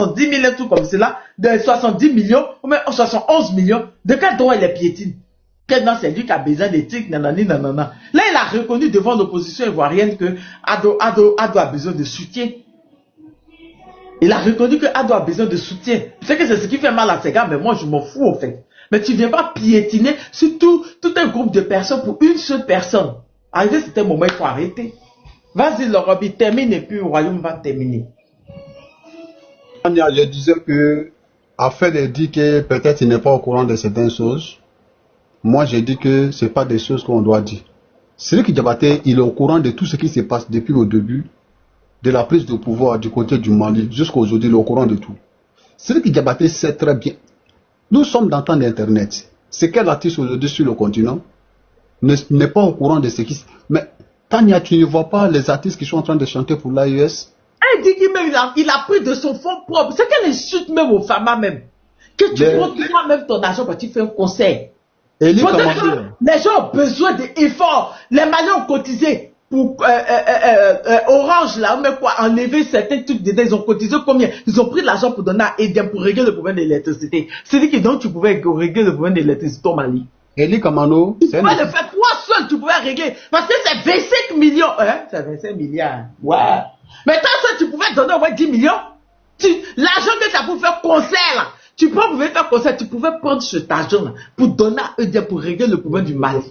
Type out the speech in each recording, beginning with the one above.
10 000, un truc comme cela, de 70 millions, ou même 71 millions, de quel droit il est piétine? Maintenant, c'est lui qui a besoin d'éthique, nanani, nanana. Là, il a reconnu devant l'opposition ivoirienne que Ado a besoin de soutien. Il a reconnu que Ado a besoin de soutien. C'est que c'est ce qui fait mal à ces gars, mais moi, je m'en fous, en fait. Mais tu ne viens pas piétiner sur tout un groupe de personnes pour une seule personne. Arrivé à un moment, il faut arrêter. Vas-y, Lorobi, termine et puis le royaume va terminer. Je disais que, afin de dire que peut-être il n'est pas au courant de certaines choses, moi j'ai dit que ce n'est pas des choses qu'on doit dire. Sidiki Diabaté, il est au courant de tout ce qui se passe depuis le début, de la prise de pouvoir du côté du Mali jusqu'à aujourd'hui, il est au courant de tout. Sidiki Diabaté sait très bien. Nous sommes dans le temps d'Internet. C'est quel artiste aujourd'hui sur le continent n'est pas au courant de ce qui se passe. Mais Tania, tu ne vois pas les artistes qui sont en train de chanter pour l'AES? Elle dit qu'il a pris de son fonds propre. C'est qu'elle insulte même aux femmes même. Que tu prends toi-même ton argent quand tu fais un concert. Les gens ont besoin d'efforts. Les Maliens ont cotisé pour Orange là, mais quoi, enlever certains trucs dedans. Ils ont cotisé combien? Ils ont pris de l'argent pour donner à Eden pour régler le problème de l'électricité. C'est-à-dire que donc tu pouvais régler le problème de l'électricité au Mali. Eli Kamano, tu pouvais le faire toi seul, tu pouvais régler. Parce que c'est 25 millions. Hein? C'est 25 milliards. Ouais. Mais toi seul, tu pouvais donner au moins 10 millions. L'argent que tu as pour faire concert là. Tu pouvais faire concert, tu pouvais prendre cet argent là pour donner à eux pour régler le problème du Mali,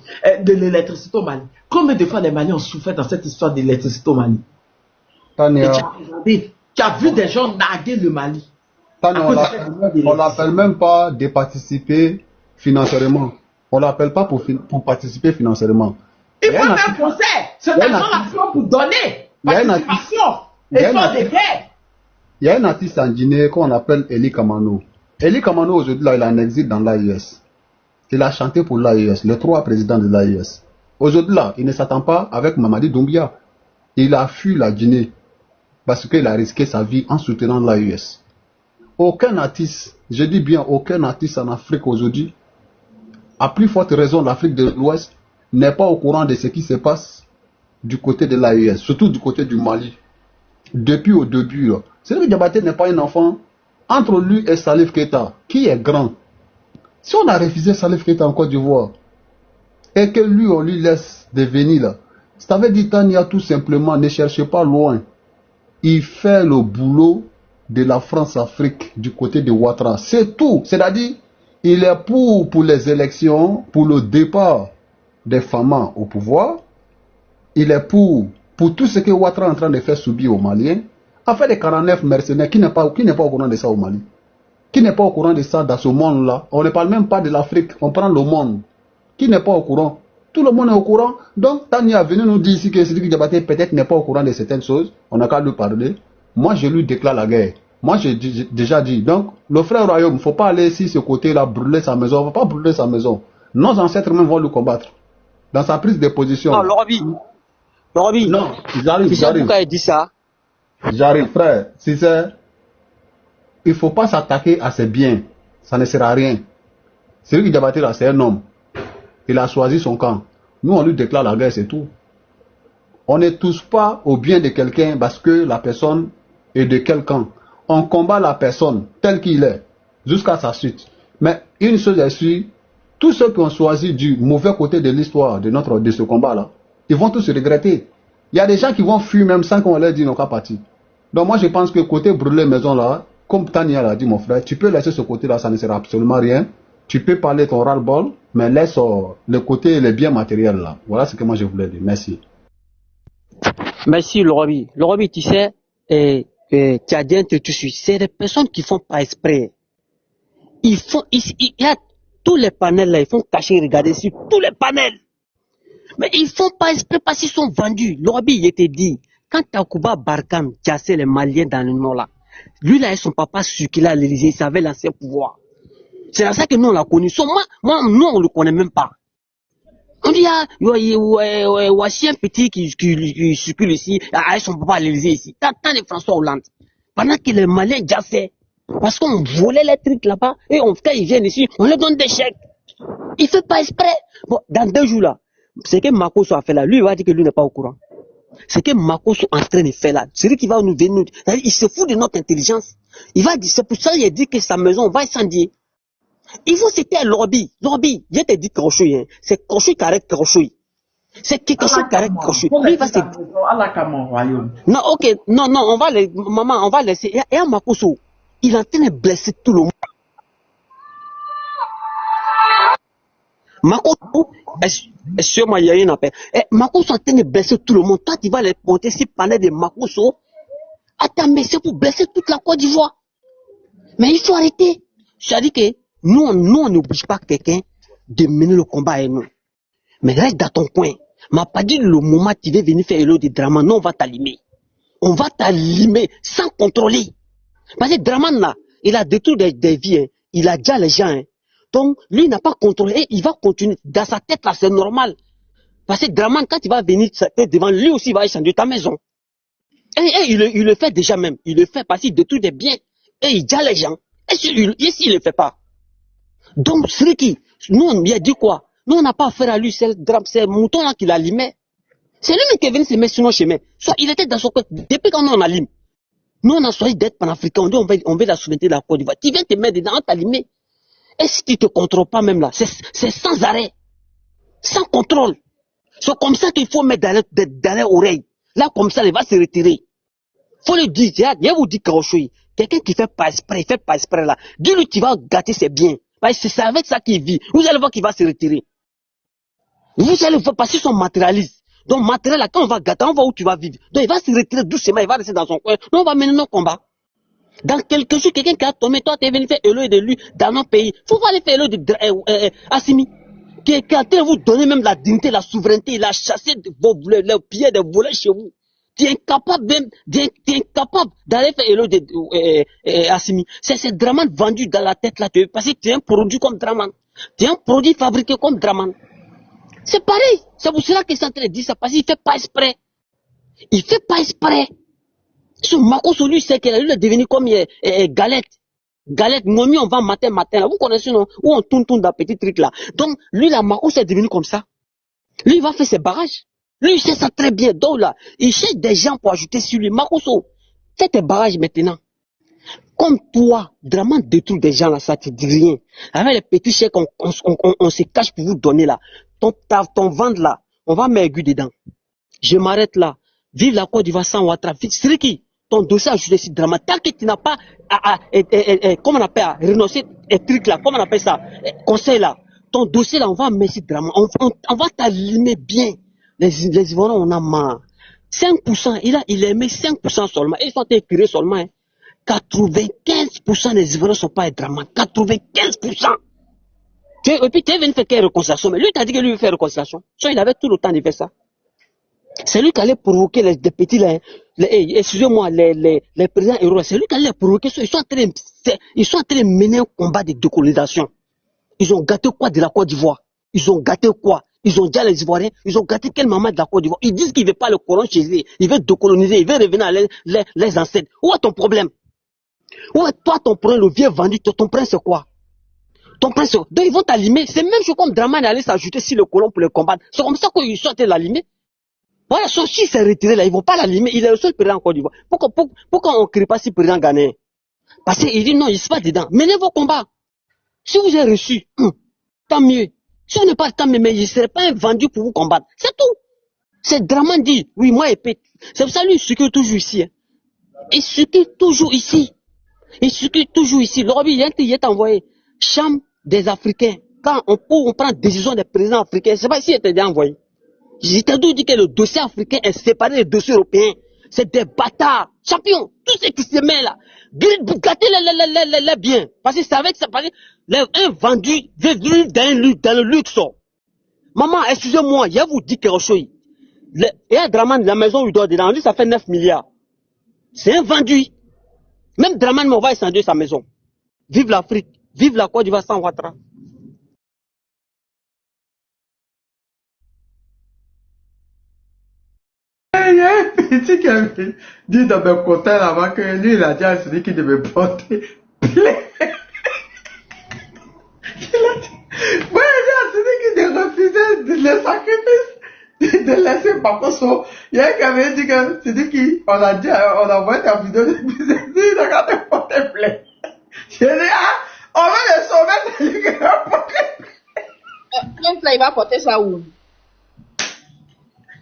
de l'électricité au Mali. Combien de fois les Maliens ont souffert dans cette histoire d'électricité au Mali? Tu as vu des gens narguer le Mali. On l'appelle même pas de participer financièrement. On l'appelle pas pour participer financièrement. Il faut faire concert. Cet argent-là, il faut pour donner. Participation. Effort de guerre. Il y a un artiste en Guinée qu'on appelle Eli Kamano. Eli Kamano, aujourd'hui, là, il est en exil dans l'AES. Il a chanté pour l'AES, le 3 président de l'AES. Aujourd'hui, là, il ne s'attend pas avec Mamadi Doumbia. Il a fui la Guinée parce qu'il a risqué sa vie en soutenant l'AES. Aucun artiste, je dis bien aucun artiste en Afrique aujourd'hui, à plus forte raison l'Afrique de l'Ouest, n'est pas au courant de ce qui se passe du côté de l'AES, surtout du côté du Mali. Depuis au début, Sidiki Diabaté n'est pas un enfant. Entre lui et Salif Keita, qui est grand? Si on a refusé Salif Keita en Côte d'Ivoire, et que lui, on lui laisse devenir là, ça veut dire Tania tout simplement, ne cherchez pas loin. Il fait le boulot de la France-Afrique du côté de Ouattara. C'est tout. C'est-à-dire, il est pour les élections, pour le départ des Fama au pouvoir. Il est pour tout ce que Ouattara est en train de faire subir aux Maliens. Afin des 49 mercenaires, qui n'est pas au courant de ça au Mali? Qui n'est pas au courant de ça dans ce monde-là? On ne parle même pas de l'Afrique, on prend le monde. Qui n'est pas au courant? Tout le monde est au courant. Donc, Tania est venu nous dire ici que Sidiki Diabaté peut-être n'est pas au courant de certaines choses. On n'a qu'à lui parler. Moi, je lui déclare la guerre. Moi, j'ai déjà dit. Donc, le frère Royaume, il ne faut pas aller ici, ce côté-là, brûler sa maison. On ne va pas brûler sa maison. Nos ancêtres même vont le combattre. Dans sa prise de position. Non, Lorobi. Non, j'arrive. Pourquoi il dit ça? J'arrive, frère. Si c'est... Il ne faut pas s'attaquer à ses biens. Ça ne sert à rien. Sidiki Diabaté, là, c'est un homme. Il a choisi son camp. Nous, on lui déclare la guerre, c'est tout. On ne touche pas au bien de quelqu'un parce que la personne est de quel camp. On combat la personne telle qu'il est, jusqu'à sa suite. Mais une chose est sûre, tous ceux qui ont choisi du mauvais côté de l'histoire de ce combat-là, ils vont tous se regretter. Il y a des gens qui vont fuir même sans qu'on leur dise non qu'à partir. Donc moi je pense que côté brûler maison là, comme Tania l'a dit mon frère, tu peux laisser ce côté-là, ça ne sert absolument à rien. Tu peux parler ton ras-le-bol, mais laisse le côté, les biens matériels là. Voilà ce que moi je voulais dire. Merci. Merci Lorobi. Lorobi, tu sais, Tchadien, tu suis, c'est des personnes qui font pas exprès. Il y a tous les panels là, ils font cacher, regarder sur tous les panels. Mais ils font pas exprès parce qu'ils sont vendus. Lorobi, il était dit, quand Takuba Barkham chassait les Maliens dans le nord là, lui là et son papa circulaient à l'Élysée, il savait l'ancien pouvoir. C'est à ça que nous on l'a connu. Moi, nous on le connaît même pas. On dit, voici un petit qui circule ici, avec son papa à l'Élysée ici. Tant de François Hollande. Pendant que les Maliens chassaient, parce qu'on volait les trucs là-bas, et quand ils viennent ici, on leur donne des chèques. Il fait pas exprès. Bon, dans 2 jours là, ce que Makoso a fait là, lui il va dire que lui n'est pas au courant. Ce que Makoso est en train de faire là, c'est lui qui va nous venir. Il se fout de notre intelligence. Il va dire, c'est pour ça qu'il a dit que sa maison va incendier. Il faut c'était Lorbi. Lorbi, je te dis Krochoui, hein. C'est Krochoui qui arrête Krochoui. C'est quelque chose qui arrête Krochoui. Lui, il va se... Non, ok, non, maman, on va laisser. Et un Makoso, il est en train de blesser tout le monde. Makoso, excusez-moi, il y a une appel. Makoso est en train de blesser tout le monde. Toi, tu vas les monter si parler de Makoso. Attends, mais c'est pour blesser toute la Côte d'Ivoire. Mais il faut arrêter. C'est-à-dire que nous, on n'oblige pas quelqu'un de mener le combat avec nous. Mais reste dans ton coin. M'a pas dit le moment tu veux venir faire l'eau de Draman. Non, on va t'allumer. On va t'allumer sans contrôler. Parce que Draman là, il a détruit des vies. Hein. Il a déjà les gens. Hein. Donc, lui, il n'a pas contrôlé. Il va continuer. Dans sa tête là, c'est normal. Parce que Draman, quand il va venir devant lui aussi, il va échanger ta maison. Et il le fait déjà même. Il le fait parce qu'il détruit des biens. Et il déjà les gens. Et s'il ne le fait pas. Donc, c'est qui? Nous, on lui a dit quoi? Nous, on n'a pas affaire à lui. C'est le mouton là qui l'allumait. C'est lui qui est venu se mettre sur nos chemins. Soit il était dans son coin. Depuis quand on allume. Nous, on a choisi d'être panafricains. On dit on veut la souveraineté de la Côte d'Ivoire. Tu viens te mettre dedans, on t'allumer. Et si tu ne te contrôles pas même là, c'est sans arrêt. Sans contrôle. C'est comme ça qu'il faut mettre dans les oreilles. Là, comme ça, il va se retirer. Faut le dire. Je vous dis Karochoui. Quelqu'un qui fait pas exprès là. Dis-lui, tu vas gâter ses biens. C'est avec ça qu'il vit. Vous allez voir qu'il va se retirer. Vous allez voir parce qu'ils sont matérialistes. Donc, matériel là, quand on va gâter, on va où tu vas vivre. Donc, il va se retirer doucement, il va rester dans son coin. Nous, on va mener nos combats. Dans quelques jours, quelqu'un qui a tombé, toi, tu es venu faire éloigner de lui dans nos pays. Faut aller faire éloigner de Assimi. Qui est en train de vous donner même la dignité, la souveraineté, il a chassé les pieds de voler chez vous. Tu es incapable d'aller faire éloigner de Assimi. C'est Draman vendu dans la tête là, parce que tu es un produit comme Draman. Tu es un produit fabriqué comme Draman. C'est pareil. C'est pour cela qu'il est en train de dire ça, parce qu'il ne fait pas exprès. Il ne fait pas exprès. Ce Makoso, lui, c'est qu'il est devenu comme galette. Galette, Momi, on va matin. Vous connaissez, non? Où on tourne dans petit truc là. Donc, lui, la Makoso est devenu comme ça. Lui, il va faire ses barrages. Lui, il sait ça très bien. Donc là, il cherche des gens pour ajouter sur lui. Makoso, fais tes barrages maintenant. Comme toi, Draman détruit des gens là, ça te dit rien. Avec les petits chèques, on se cache pour vous donner là. Ton ventre là, on va mettre aiguille dedans. Je m'arrête là. Vive la Côte d'Ivoire sans Ouattara. C'est qui? Ton dossier ajouté sur Draman. Tant que tu n'as pas, comment on appelle, renoncer un truc là, comment on appelle ça, conseil là. Ton dossier là, on va mettre sur Draman. On va t'allumer bien. Les Ivoiriens, on a marre. 5%, il a aimé 5% seulement. Ils sont écrits seulement. Hein. 95% des Ivoiriens ne sont pas Draman. 95%. Et puis tu es venu faire quelle réconciliation? Mais lui, tu as dit que lui veut faire réconciliation. Soit il avait tout le temps de faire ça. C'est lui qui allait provoquer les petits, excusez-moi, les présidents héros. C'est lui qui allait les provoquer. Ils sont en train de mener un combat de décolonisation. Ils ont gâté quoi de la Côte d'Ivoire? Ils ont gâté quoi? Ils ont déjà les Ivoiriens. Ils ont gâté quel moment de la Côte d'Ivoire? Ils disent qu'ils ne veulent pas le colon chez eux. Ils veulent décoloniser. Ils veulent revenir à les ancêtres. Où est ton problème? Où est toi ton problème? Le vieux vendu, ton problème c'est quoi? Ton problème c'est quoi? Donc ils vont t'allumer. C'est même chose comme Draman allait s'ajouter sur le colon pour le combattre. C'est comme ça qu'ils sont en train de l'allumer. Voilà, si c'est retiré là, ils ne vont pas l'allumer. Il est le seul président en Côte d'Ivoire. Pourquoi on ne crée pas si président ghanéen? Parce qu'il dit non, il ne se passe pas dedans. Menez vos combats. Si vous êtes reçu, tant mieux. Si on n'est pas tant mieux, mais il ne serait pas vendu pour vous combattre. C'est tout. C'est Draman dit, oui, moi, c'est pour ça lui, il circule toujours ici. Hein. Il circule toujours ici. Il circule toujours ici. L'Europe, il est envoyé. Chambre des Africains. Quand on prend décision des présidents africains, je ne sais pas s'il était déjà envoyé. J'ai toujours dit que le dossier africain est séparé des dossiers européens. C'est des bâtards. Champions. Tout ce qui se met là. Gâtez les biens. Parce que c'est avec ça. Parce que un vendu veut vivre dans le luxe. Maman, excusez-moi, je vous dis quelque chose. Et à Draman, la maison où il doit dedans, ça fait 9 milliards. C'est un vendu. Même Draman, on va incendier sa maison. Vive l'Afrique. Vive la Côte d'Ivoire sans Ouattara. Il y a un petit qui avait dit dans mes contacts là-bas que lui, il a dit à celui qui devait porter plainte. Il a dit, moi, il a dit à celui qui refusait le sacrifice de laisser Bakoso. Il y a quelqu'un qui avait dit que c'est qui on a envoyé ta vidéo depuis il a regardé porter plainte. Je dis, on va le sauver, c'est lui qui va porter plainte. Plainte là, il va porter ça où?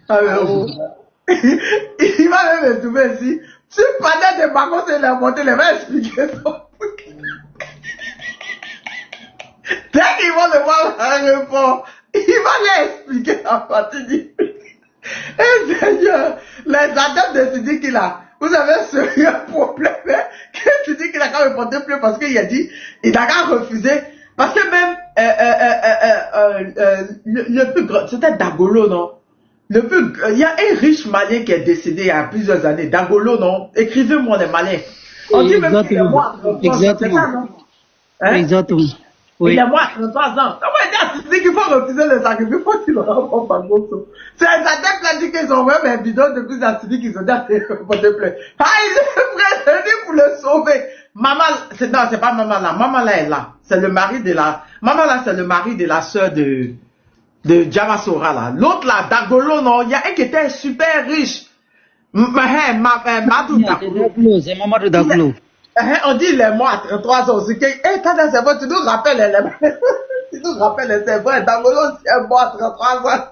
Ah, il va même me trouver ici. Si le panel de Bakoso il a monté, il va expliquer son truc. Dès qu'ils vont le voir la réponse, il va lui expliquer la partie du Eh Seigneur, les adeptes de Sidiki là, vous avez un sérieux problème. Que Sidiki n'a qu'à me porter plus parce qu'il a dit, il n'a qu'à refuser. Parce que même le plus grand, c'était Dagolo, non? Il y a un riche Malien qui est décédé il y a plusieurs années. Dagolo, non? Écrivez-moi les Maliens. On dit même qu'il est mort. Exactement. Non? Hein? Exactement. Oui. Il est mort à 33 ans. Comment il dit qu'il faut refuser le sacrifice? Il faut qu'il le rencontre par contre. C'est les adeptes qui ont dit qu'ils ont même un bidon de plus à celui qu'ils ont dit à porter plainte. Ah, il est prévenu pour le sauver. Maman, non, c'est pas maman là. Maman là est là. C'est le mari de la, maman là, c'est le mari de la sœur de Jamasora là. L'autre là, Dagolo, non, il y a un qui était super riche. Madou Dagolo. C'est Mamadou Dagolo. On dit les mois à 33 ans aussi. Tu nous rappelles tu nous rappelles, c'est vrai, Dagolo c'est mort à 33 ans.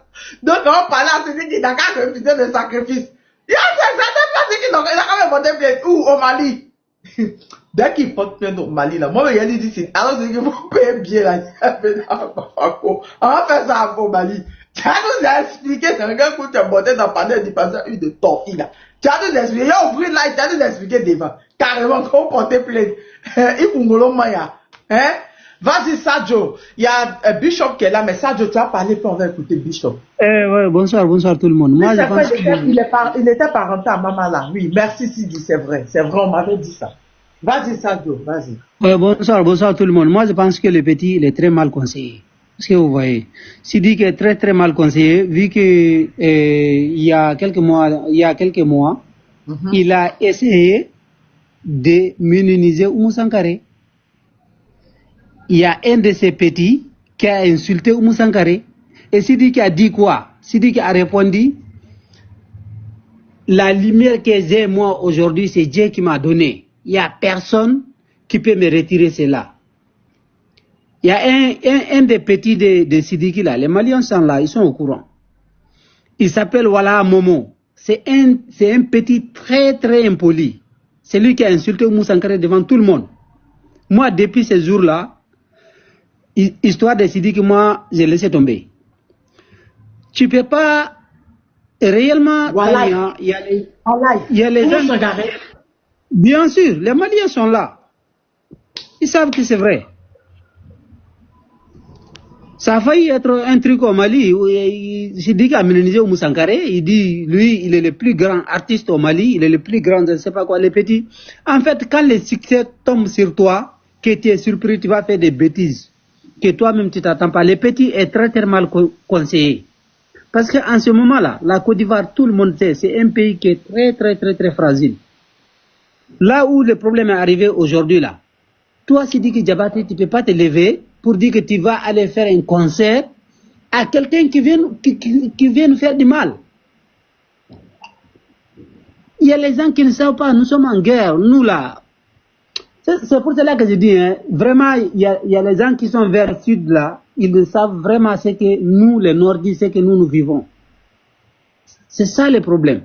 Donc on parle à celui qui n'a qu'à refuser le sacrifice. Il y a certaines personnes qui n'ont quand même porté plainte. Où? Au Mali. Dès qu'ils portent plainte au Mali là, moi il dit c'est alors c'est qu'il faut payer bien là. On va faire ça au Mali. Tu as nous expliqué, c'est un gars qui t'a monté dans le panel du passé une de tortue là. Tu as nous expliqué, il a ouvert là, tu as nous expliqué devant. Carrément, qu'on portait plainte. Il Kungolo Maya. Hein? Vas-y, Sadio. Il y a Bishop qui est là, mais Sadio, tu as parlé, puis on va écouter Bishop. Ouais, bonsoir tout le monde. Moi, je pense que... Il était parenté à maman là. Oui, merci Sidi, c'est vrai, on m'avait dit ça. Vas-y, Sadio, vas-y. Ouais, bonsoir tout le monde. Moi, je pense que le petit, il est très mal conseillé. Parce que vous voyez, Sidi est très très mal conseillé, vu que il y a quelques mois, il a essayé de minimiser Oumou Sankaré. Il y a un de ces petits qui a insulté Oumou Sankaré. Et Sidi qui a dit quoi? Sidi qui a répondu, la lumière que j'ai moi aujourd'hui, c'est Dieu qui m'a donné. Il n'y a personne qui peut me retirer cela. Il y a un des petits de Sidiki là, les Maliens sont là, ils sont au courant. Il s'appelle Wala Momo. C'est un petit très très impoli. C'est lui qui a insulté Oumou Sankaré devant tout le monde. Moi, depuis ces jours-là, histoire de Sidiki, moi, j'ai laissé tomber. Tu peux pas réellement... Voilà. Il y a les gens... Bien sûr, les Maliens sont là. Ils savent que c'est vrai. Ça a failli être un truc au Mali où Sidiki a minimisé Oumou Sankaré. Il dit, lui, il est le plus grand artiste au Mali, il est le plus grand, je ne sais pas quoi, les petits. En fait, quand le succès tombe sur toi, que tu es surpris, tu vas faire des bêtises, que toi-même tu t'attends pas. Les petits est très très mal conseillé. Parce qu'en ce moment-là, la Côte d'Ivoire, tout le monde sait, c'est un pays qui est très très très très fragile. Là où le problème est arrivé aujourd'hui là, toi Sidiki Diabaté, tu ne peux pas te lever pour dire que tu vas aller faire un concert à quelqu'un qui vient nous faire du mal. Il y a les gens qui ne savent pas, nous sommes en guerre, nous là. C'est pour cela que je dis, hein, vraiment, il y a les gens qui sont vers le sud là, ils ne savent vraiment ce que nous, les nordistes, ce que nous vivons. C'est ça le problème.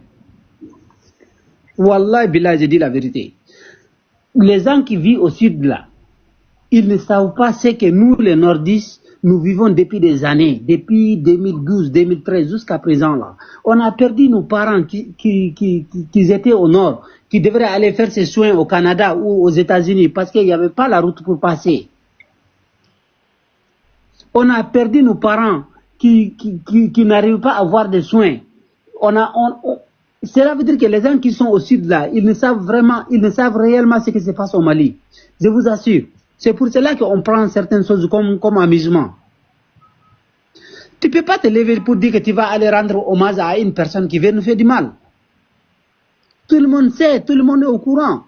Wallah, billah, je dis la vérité. Les gens qui vivent au sud là, ils ne savent pas ce que nous, les nordistes, nous vivons depuis des années, depuis 2012, 2013, jusqu'à présent là. On a perdu nos parents qui étaient au nord, qui devraient aller faire ses soins au Canada ou aux États-Unis parce qu'il n'y avait pas la route pour passer. On a perdu nos parents qui n'arrivent pas à avoir des soins. Cela veut dire que les gens qui sont au sud là, ils ne savent réellement ce qui se passe au Mali. Je vous assure. C'est pour cela qu'on prend certaines choses comme amusement. Tu ne peux pas te lever pour dire que tu vas aller rendre hommage à une personne qui vient nous faire du mal. Tout le monde sait, tout le monde est au courant.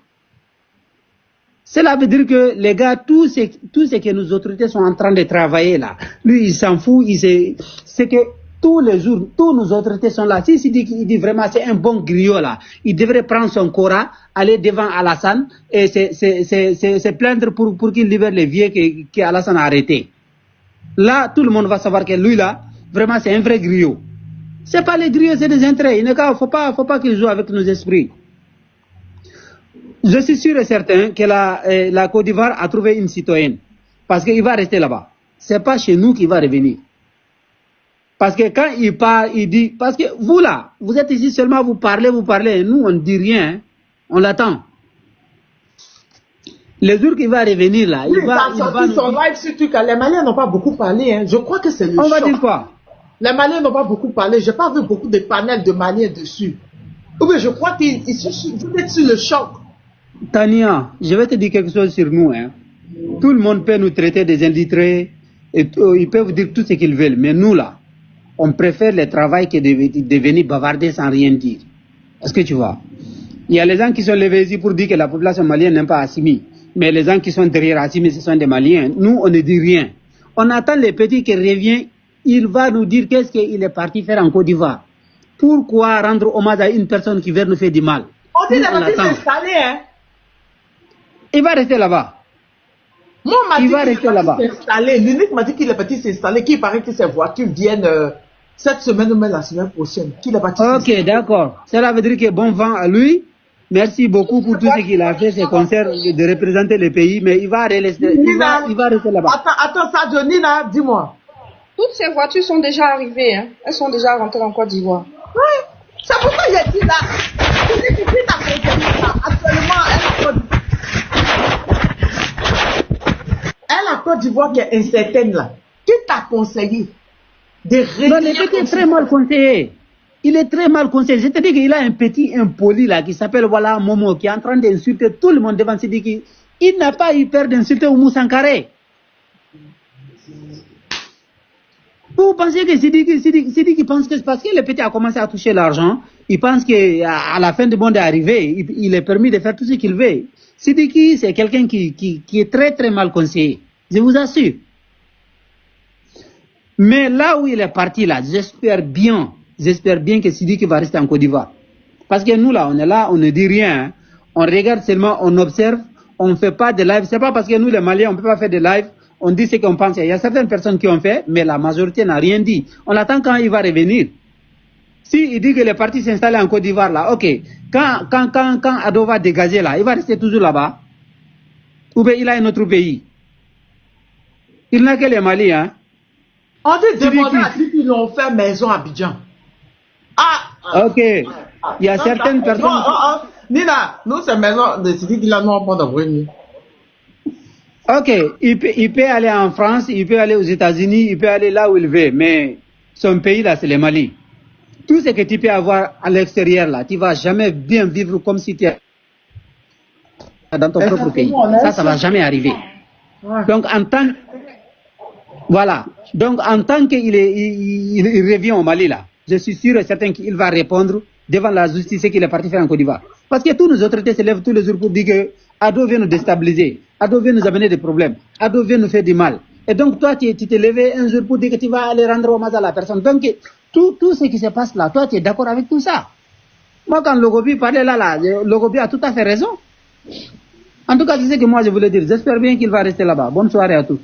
Cela veut dire que les gars, tout ce que nos autorités sont en train de travailler là, lui il s'en fout, c'est que tous les jours, tous nos autorités sont là. Si il dit vraiment c'est un bon griot là, il devrait prendre son Cora, aller devant Alassane et se plaindre pour qu'il libère les vieux que Alassane a arrêtés. Là, tout le monde va savoir que lui là, vraiment c'est un vrai griot. C'est pas les griots, c'est des intérêts. Il ne faut pas qu'il joue avec nos esprits. Je suis sûr et certain que la Côte d'Ivoire a trouvé une citoyenne. Parce qu'il va rester là-bas. C'est pas chez nous qu'il va revenir. Parce que quand il parle, il dit... Parce que vous là, vous êtes ici seulement, vous parlez. Et nous, on ne dit rien. Hein. On l'attend. Le jour qu'il va revenir là, il va son live sur truc. Les Maliens n'ont pas beaucoup parlé. Hein. Je crois que c'est le choc. On va dire quoi? Les Maliens n'ont pas beaucoup parlé. Je n'ai pas vu beaucoup de panels de Maliens dessus. Oui, je crois qu'ils sont sur le choc. Tania, je vais te dire quelque chose sur nous. Hein. Tout le monde peut nous traiter des illettrés. Et ils peuvent dire tout ce qu'ils veulent. Mais nous là, on préfère le travail que de venir bavarder sans rien dire. Est-ce que tu vois? Il y a les gens qui sont levés ici pour dire que la population malienne n'aime pas Assimi. Mais les gens qui sont derrière Assimi, ce sont des Maliens. Nous, on ne dit rien. On attend les petits qui reviennent. Il va nous dire qu'est-ce qu'il est parti faire en Côte d'Ivoire. Pourquoi rendre hommage à une personne qui vient nous faire du mal? On dit qu'il va s'installer, hein? Il va rester là-bas. Moi, on m'a dit qu'il est parti s'installer. L'unique m'a dit qu'il est parti s'installer, qu'il paraît que ses voitures viennent cette semaine ou même la semaine prochaine. Qu'il est parti ok, d'accord. Cela veut dire que bon vent à lui. Merci beaucoup pour tout ce qu'il a fait, ses concerts de représenter le pays, mais il va rester, il va rester là-bas. Attends, ça, Nina, dis-moi. Toutes ces voitures sont déjà arrivées, hein. Elles sont déjà rentrées en Côte d'Ivoire. Oui, c'est pourquoi il a dit là. Tu dis que tu t'as conseillé ça. Actuellement, elle a Côte d'Ivoire qui est incertaine là. Qui t'a conseillé de retirer? Non, le petit est très mal conseillé. Il est très mal conseillé. Je te dis qu'il a un petit impoli là qui s'appelle voilà Momo qui est en train d'insulter tout le monde devant Sidiki. Il n'a pas eu peur d'insulter Oumou Sankaré. Vous pensez que Sidiki pense que c'est parce que le petit a commencé à toucher l'argent, il pense qu'à la fin du monde est arrivé, il est permis de faire tout ce qu'il veut. Sidiki, c'est quelqu'un qui est très très mal conseillé. Je vous assure. Mais là où il est parti là, j'espère bien que Sidiki va rester en Côte d'Ivoire. Parce que nous là, on est là, on ne dit rien. Hein. On regarde seulement, on observe, on ne fait pas de live. C'est pas parce que nous les Maliens, on ne peut pas faire de live. On dit ce qu'on pense. Il y a certaines personnes qui ont fait, mais la majorité n'a rien dit. On attend quand il va revenir. Si il dit que les partis s'installent en Côte d'Ivoire là, ok. Quand Ado va dégager là, il va rester toujours là-bas. Ou bien il a un autre pays. Il n'a que les Mali, hein. On dit demander à ceux qui l'ont fait maison à Abidjan. Ok. Il y a certaines personnes. Nina, nous c'est maison de Sidi qui l'a non pas d'abord. Ok, il peut aller en France, il peut aller aux États-Unis, il peut aller là où il veut, mais son pays là, c'est le Mali. Tout ce que tu peux avoir à l'extérieur là, tu vas jamais bien vivre comme si tu es dans ton propre pays. Ça va jamais arriver. Ouais. Donc en tant qu'il revient au Mali là, je suis sûr et certain qu'il va répondre devant la justice qu'il est parti faire en Côte d'Ivoire. Parce que tous nos autorités se lèvent tous les jours pour dire que Ado vient nous déstabiliser, Ado vient nous amener des problèmes, Ado vient nous faire du mal. Et donc toi, tu t'es levé un jour pour dire que tu vas aller rendre hommage à la personne. Donc tout ce qui se passe là, toi, tu es d'accord avec tout ça. Moi, quand Logobi parlait là, Logobi a tout à fait raison. En tout cas, c'est ce que moi je voulais dire. J'espère bien qu'il va rester là-bas. Bonne soirée à tous.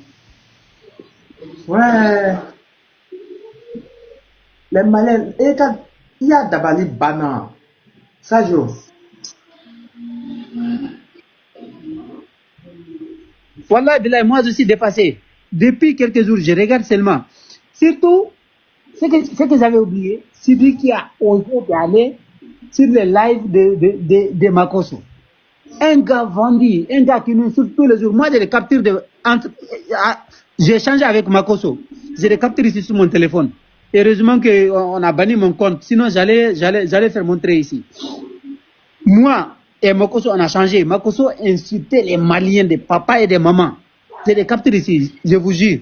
Ouais. Les Maliens, il y a Dabali Bana. Ça joue. Voilà, moi je suis dépassé. Depuis quelques jours, je regarde seulement. Surtout, ce que j'avais oublié, c'est lui qui a osé d'aller sur le live de Makosso. Un gars vendu, un gars qui nous insulte tous les jours. Moi, je les capture j'ai échangé avec Makosso. Je les capture ici sur mon téléphone. Heureusement qu'on a banni mon compte. Sinon, j'allais faire montrer ici. Moi et Makosso, on a changé. Makosso insultait les Maliens, des papas et des mamans. Je les capture ici, je vous jure.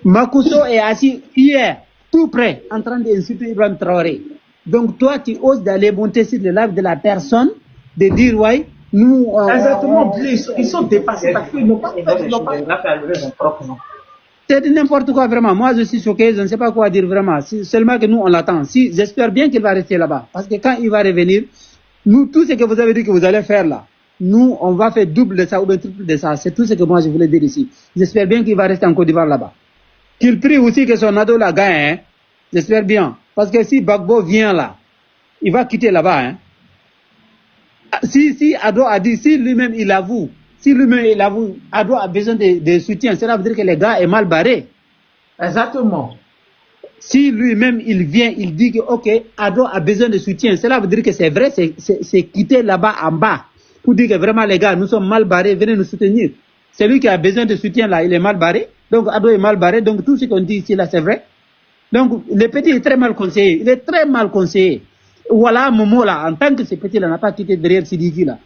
Makosso est assis hier, tout près, en train d'insulter Ibrahim Traoré. Donc toi, tu oses d'aller monter sur le live de la personne, de dire, ouais, nous... Exactement, ils sont dépassés parce qu'ils n'ont pas fait. C'est n'importe quoi vraiment. Moi, je suis choqué, je ne sais pas quoi dire vraiment. Seulement que nous, on l'attend. Si, j'espère bien qu'il va rester là-bas. Parce que quand il va revenir, nous, tout ce que vous avez dit que vous allez faire là, nous, on va faire double de ça ou bien triple de ça. C'est tout ce que moi, je voulais dire ici. J'espère bien qu'il va rester en Côte d'Ivoire là-bas. Qu'il prie aussi que son ado la gagne, hein. J'espère bien. Parce que si Gbagbo vient là, il va quitter là-bas, hein. Si Ado a dit, si lui-même il avoue, Ado a besoin de soutien, cela veut dire que le gars est mal barré. Exactement. Si lui-même il vient, il dit que ok, Ado a besoin de soutien, cela veut dire que c'est vrai, c'est quitter là-bas en bas pour dire que vraiment les gars, nous sommes mal barrés, venez nous soutenir. Celui qui a besoin de soutien là, il est mal barré, donc Ado est mal barré, donc tout ce qu'on dit ici là, c'est vrai. Donc le petit est très mal conseillé, il est très mal conseillé. Voilà Momo là, en tant que ce petit là n'a pas quitté derrière Sidiki là.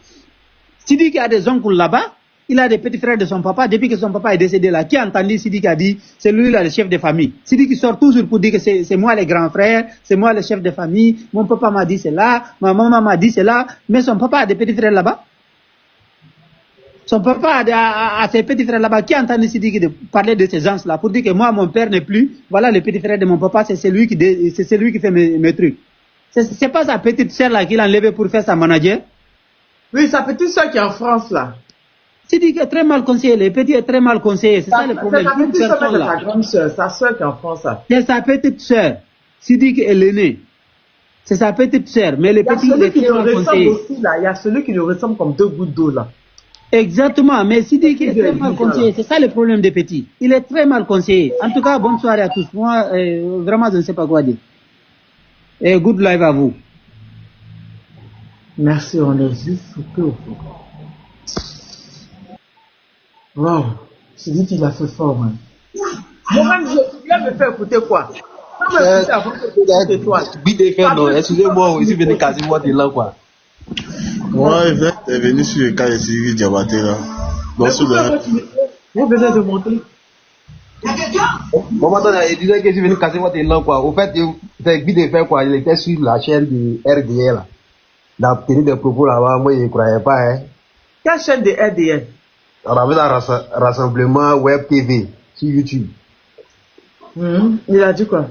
Sidiki a des oncles là-bas, il a des petits frères de son papa, depuis que son papa est décédé là, qui a entendu Sidiki a dit, c'est lui là le chef de famille. Sidiki sort toujours pour dire que c'est moi le grand frère, c'est moi le chef de famille, mon papa m'a dit c'est là, ma maman m'a dit c'est là, mais son papa a des petits frères là-bas. Son papa a ses petits frères là-bas, qui a entendu Sidiki de parler de ces gens là, pour dire que moi mon père n'est plus, voilà le petit frère de mon papa, c'est celui qui fait mes trucs. C'est pas sa petite sœur là qu'il a enlevée pour faire sa manager. Oui, sa petite sœur qui est en France là. Sidiki est très mal conseillé, le petit est très mal conseillé, c'est ça le problème. C'est sa petite sœur, mais sa grande sœur, sa sœur qui est en France là. C'est sa petite sœur. Sidiki est l'aîné. C'est sa petite sœur, mais le petit est très mal conseillé. Aussi, là. Il y a celui qui lui ressemble comme deux gouttes d'eau là. Exactement, mais Sidiki est très mal conseillé, c'est ça le problème des petits. Il est très mal conseillé. En tout cas, bonne soirée à tous. Moi, vraiment, je ne sais pas quoi dire. Et good live à vous. Merci, on est juste soupé au fond. Wow, c'est dit qu'il a fait fort, hein. Moi-même, je viens me faire écouter quoi? Excusez-moi, je suis venu quasiment de là, quoi. Moi, il est venu sur le cas de Sylvie Diabaté, là. Vous venez de monter. Bon, maintenant, il disait que je suis venu quasiment de là, quoi. Au fait, c'est Guy de faire, quoi. Il était sur la chaîne du RDL, là. Il a tenu des propos là-bas, moi, je ne croyais pas, hein. Quelle chaîne de RDL? On avait un rassemblement web TV sur YouTube. Il a dit quoi?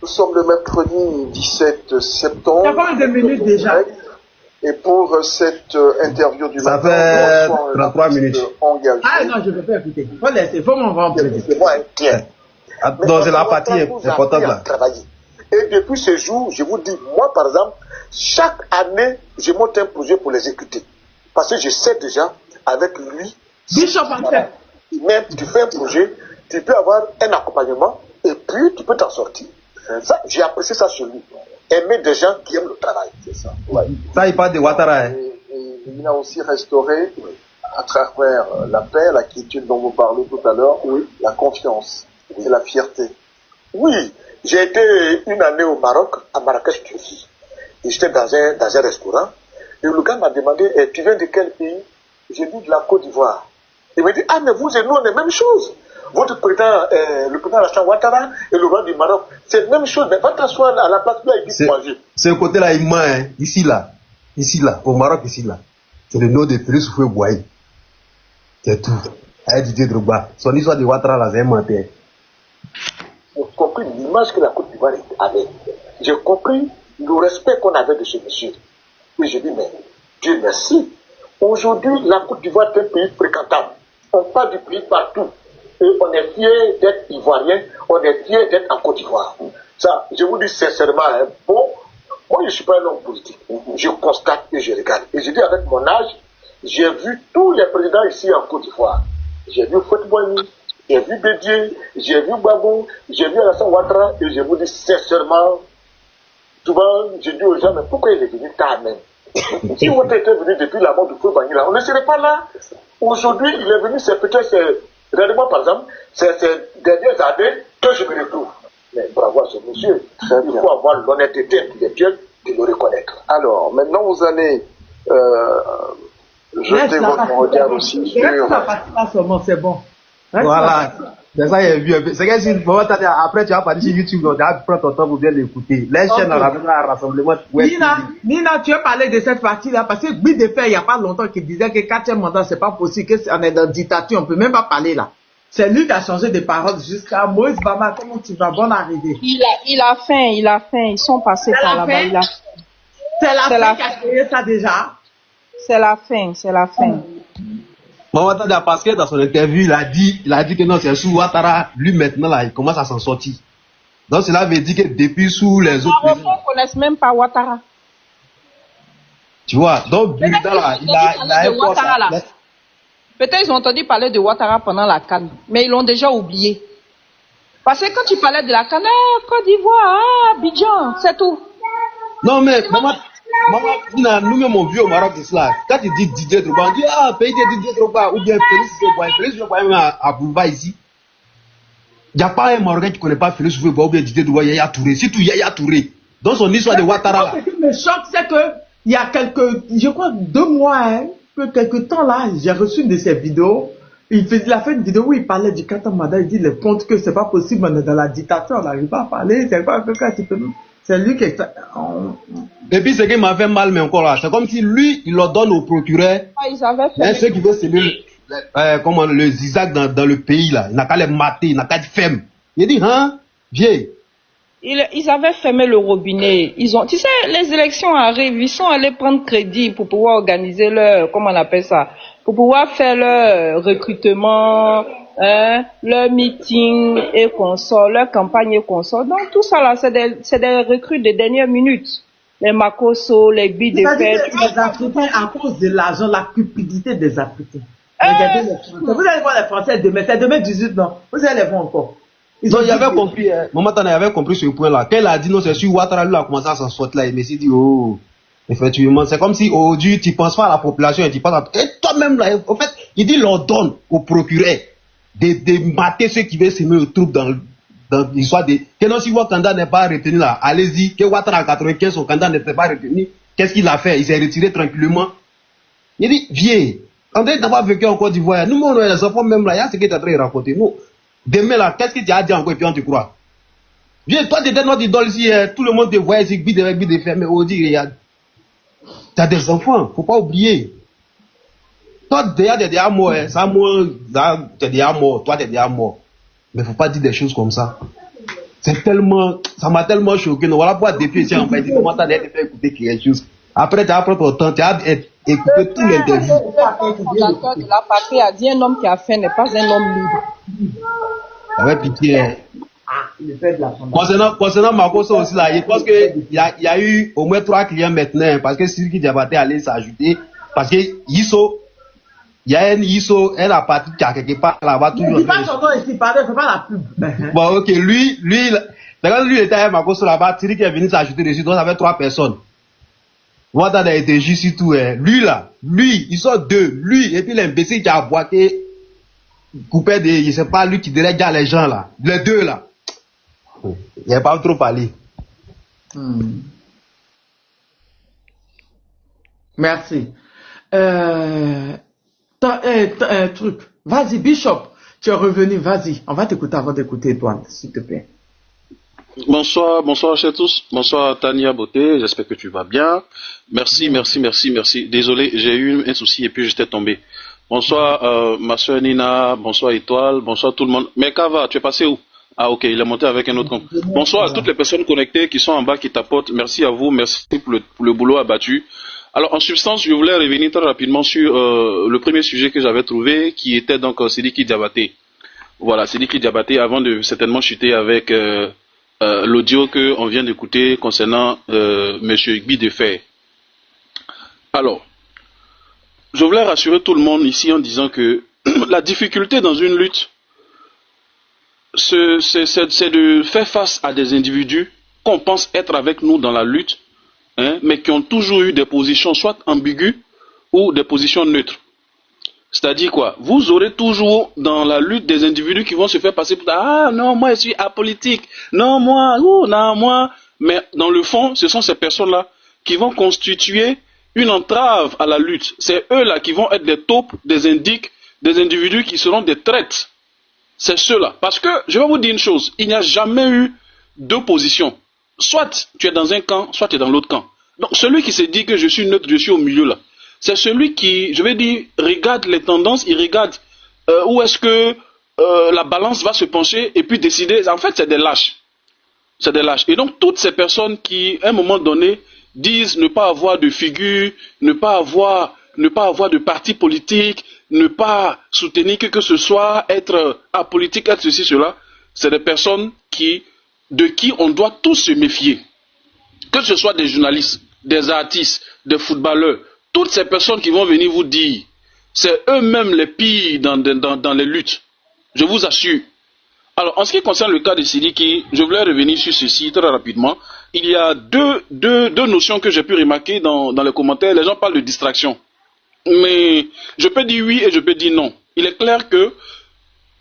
Nous sommes le mercredi 17 septembre. Il y a pas de minutes déjà. Et pour cette interview du ça matin, fait 33 minutes. Engagé. Ah non, je ne peux pas écouter. Faut laisser, faut m'en rendre. C'est moi inquiet. Non, c'est la partie importante là. Et depuis ce jour, je vous dis, moi par exemple, chaque année, je monte un projet pour l'exécuter. Parce que je sais déjà, avec lui, Bishop accepte. Même tu fais un projet, tu peux avoir un accompagnement et puis tu peux t'en sortir. Ça, j'ai apprécié ça sur lui. Aimer des gens qui aiment le travail, c'est ça. Ouais. Ça, il parle de Ouattara. Et il a aussi restauré, à travers la paix, la quiétude dont vous parlez tout à l'heure, la confiance et la fierté. Oui, j'ai été une année au Maroc, à Marrakech, Turquie. Et j'étais dans un restaurant. Et le gars m'a demandé, tu viens de quel pays? J'ai dit de la Côte d'Ivoire. Il m'a dit, ah mais vous et nous, on est la même chose. Votre président, le président Alassane Ouattara et le roi du Maroc, c'est la même chose. Mais va t'asseoir à la place là et dis manger. Ce côté-là, il ment, hein. Ici là, au Maroc, ici là. C'est le nom de Félix Houphouët-Boigny. C'est tout. Avec Didier Drogba. Son histoire de Ouattara là, c'est un menteur. J'ai compris l'image que la Côte d'Ivoire avait. J'ai compris le respect qu'on avait de ce monsieur. Et j'ai dit, mais Dieu merci. Aujourd'hui, la Côte d'Ivoire est un pays fréquentable. On parle du pays partout. Et on est fiers d'être ivoirien, on est fiers d'être en Côte d'Ivoire. Ça, je vous dis sincèrement, hein, bon, moi je ne suis pas un homme politique. Je constate et je regarde. Et je dis avec mon âge, j'ai vu tous les présidents ici en Côte d'Ivoire. J'ai vu Houphouët-Boigny, j'ai vu Bédié, j'ai vu Gbagbo, j'ai vu Alassane Ouattara, et je vous dis sincèrement, souvent, je dis aux gens, mais pourquoi il est venu tard même? Si Ouattara était venu depuis la mort de Houphouët-Boigny, on ne serait pas là. Aujourd'hui, il est venu, c'est peut-être, regardez-moi par exemple, c'est ces dernières années que je me retrouve. Mais bravo à ce monsieur. Il faut avoir l'honnêteté intellectuelle de le reconnaître. Alors, maintenant vous allez jeter votre regard aussi sur... C'est bon. Voilà. C'est ça, j'ai vu un peu. C'est que si, après, tu vas partir sur YouTube, donc tu vas prendre ton temps pour bien l'écouter. Les chaînes, on a besoin d'un rassemblement. Ouais, Nina, tu as parlé de cette partie-là, parce que Guy de Fer, il n'y a pas longtemps, qui disait que 4e mandat, c'est pas possible, qu'on est dans une dictature, on peut même pas parler là. C'est lui qui a changé de parole jusqu'à Moïse Bama. Comment tu vas? Bonne arrivée. Il a faim. Ils sont passés par là-bas. Il a faim. C'est la fin qui a créé ça déjà. C'est la fin. Bon, attendez, parce que dans son interview, il a dit que non, c'est sous Ouattara, lui maintenant là, il commence à s'en sortir. Donc cela veut dire que depuis sous les autres. Les Marocains ne connaissent même pas Ouattara. Tu vois, donc Bulda là, il a un poste. Peut-être ils ont entendu parler de Ouattara pendant la CAN, mais ils l'ont déjà oublié. Parce que quand tu parlais de la CAN, Côte d'Ivoire, Abidjan, c'est tout. Non mais, maman, nous-mêmes on vit au Maroc de cela. Quand tu dis Didier Drogba, on dit pays de Didier Drogba, ou bien Félix Houphouët-Boigny à Bouba ici. Il n'y a pas un Marocain qui ne connaît pas Félix Houphouët-Boigny ou bien Didier Drogba, Yaya Touré, surtout Yaya Touré. Dans son histoire de Ouattara. Ce qui me choque, c'est que il y a je crois 2 mois, quelques temps là, j'ai reçu une de ses vidéos. Il a fait une vidéo où il parlait du 4e mandat, il dit les comptes que c'est pas possible, on est dans la dictature, on n'arrive pas à parler, c'est quoi, c'est lui qui est... Et puis ce qui m'a fait mal, mais encore là, c'est comme si lui, il leur donne au procureur, ceux qui veulent semer le zigzag dans le pays là, il n'a qu'à les mater, il n'a qu'à être ferme. Il dit, vieux. Ils avaient fermé le robinet. Tu sais, les élections arrivent, ils sont allés prendre crédit pour pouvoir organiser comment on appelle ça, pour pouvoir faire leur recrutement, leur meeting et consorts, leur campagne et consorts. Donc tout ça là, c'est des recrues de dernière minute. Les Makosso, les Guy de Fer. Les Africains, à cause de l'argent, la cupidité des Africains. Regardez les Français. Vous allez voir les Français demain, c'est demain 18, non? Vous allez les voir encore. Non, il avait compris, Maman Tana avait compris ce point-là. Quand il a dit non, c'est sûr, Ouattara lui a commencé à s'en sortir là, il s'est dit, effectivement, c'est comme si aujourd'hui, tu ne penses pas à la population, tu penses à... Et toi-même là, en fait, il dit, l'on donne au procureur de mater ceux qui veulent semer le trouble dans l'histoire de... Que non, si votre candidat n'est pas retenu là, allez-y, que Ouattara en 95, son candidat n'était pas retenu, qu'est-ce qu'il a fait? Il s'est retiré tranquillement. Il dit, viens, André n'a pas vécu en Côte d'Ivoire, nous, on a les enfants même là, il y a ce qui est en train de raconter, nous. Demain là, qu'est-ce que tu as dit encore et puis on te croit? Viens, toi tu étais notre idole ici, tout le monde te voit ici, bide de fer, mais on dit, regarde, tu as des enfants, faut pas oublier. Toi déjà t'es déjà mort, ça mort, t'es déjà mort, toi t'es déjà mort. Mais faut pas dire des choses comme ça. C'est tellement, ça m'a tellement choqué. Donc voilà pourquoi depuis ici en fait, comment t'as fait écouter quelque chose. Après tu as pris ton temps, tu as écouté tout l'interview. Le fondateur de la patrie a dit un homme qui a faim n'est pas un homme libre. Avec pitié. Concernant Makosso aussi là, je pense qu'il y a eu au moins 3 clients maintenant, parce que Sidiki Diabaté allait s'ajouter, parce que Yisso, il y a un Yisso, elle a parti qui a quelque part là-bas toujours. Il pas son nom ici, pardon, c'est pas la pub. Bon, ok, lui, quand lui était à Makosso là-bas, Sidiki est venu s'ajouter dessus, donc ça avait 3 personnes. Moi, t'as été juste et tout, lui là, ils sont 2, lui, et puis l'imbécile qui a boité, coupé de, je sais pas, lui qui délègue les gens là, les 2 là. Il n'y a pas trop parlé. Merci. Truc. Vas-y, Bishop. Tu es revenu, vas-y. On va t'écouter avant d'écouter Edouard, s'il te plaît. Bonsoir à tous. Bonsoir Tania Beauté, j'espère que tu vas bien. Merci. Désolé, j'ai eu un souci et puis j'étais tombé. Bonsoir ma soeur Nina, bonsoir Étoile, bonsoir tout le monde. Mais Kava, tu es passé où? Ah ok, il est monté avec un autre compte. Bonsoir à toutes les personnes connectées qui sont en bas, qui tapotent. Merci à vous, merci pour le boulot abattu. Alors en substance, je voulais revenir très rapidement sur le premier sujet que j'avais trouvé, qui était donc Sidiki Diabaté. Voilà, Sidiki Diabaté, avant de certainement chuter avec l'audio qu'on vient d'écouter concernant Monsieur Guy de Fer. Alors, je voulais rassurer tout le monde ici en disant que la difficulté dans une lutte, c'est de faire face à des individus qu'on pense être avec nous dans la lutte, mais qui ont toujours eu des positions soit ambiguës ou des positions neutres. C'est-à-dire quoi? Vous aurez toujours dans la lutte des individus qui vont se faire passer pour « Ah non, moi je suis apolitique, non moi ». Mais dans le fond, ce sont ces personnes-là qui vont constituer une entrave à la lutte. C'est eux-là qui vont être des taupes, des individus qui seront des traites. c'est ceux-là. Parce que, je vais vous dire une chose, il n'y a jamais eu deux positions. Soit tu es dans un camp, soit tu es dans l'autre camp. Donc celui qui se dit que je suis neutre, je suis au milieu là, c'est celui qui, je vais dire, regarde les tendances, il regarde où est-ce que la balance va se pencher et puis décider. En fait, c'est des lâches. C'est des lâches. Et donc toutes ces personnes qui, à un moment donné, disent ne pas avoir de figure, ne pas avoir de parti politique, ne pas soutenir que ce soit, être apolitique, être ceci, cela, c'est des personnes de qui on doit tous se méfier. Que ce soit des journalistes, des artistes, des footballeurs, toutes ces personnes qui vont venir vous dire, c'est eux-mêmes les pires dans les luttes. Je vous assure. Alors, en ce qui concerne le cas de Sidiki, je voulais revenir sur ceci très rapidement. Il y a deux notions que j'ai pu remarquer dans les commentaires. Les gens parlent de distraction. Mais je peux dire oui et je peux dire non. Il est clair que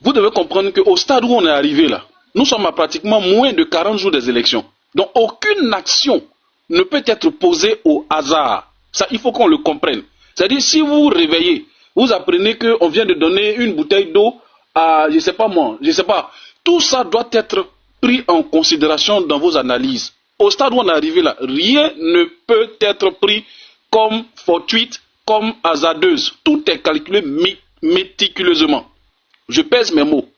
vous devez comprendre qu'au stade où on est arrivé là, nous sommes à pratiquement moins de 40 jours des élections. Donc, aucune action ne peut être posée au hasard. Ça, il faut qu'on le comprenne. C'est-à-dire, si vous vous réveillez, vous apprenez qu'on vient de donner une bouteille d'eau à, je sais pas moi, je sais pas. Tout ça doit être pris en considération dans vos analyses. Au stade où on est arrivé là, rien ne peut être pris comme fortuite, comme hasardeuse. Tout est calculé méticuleusement. Je pèse mes mots.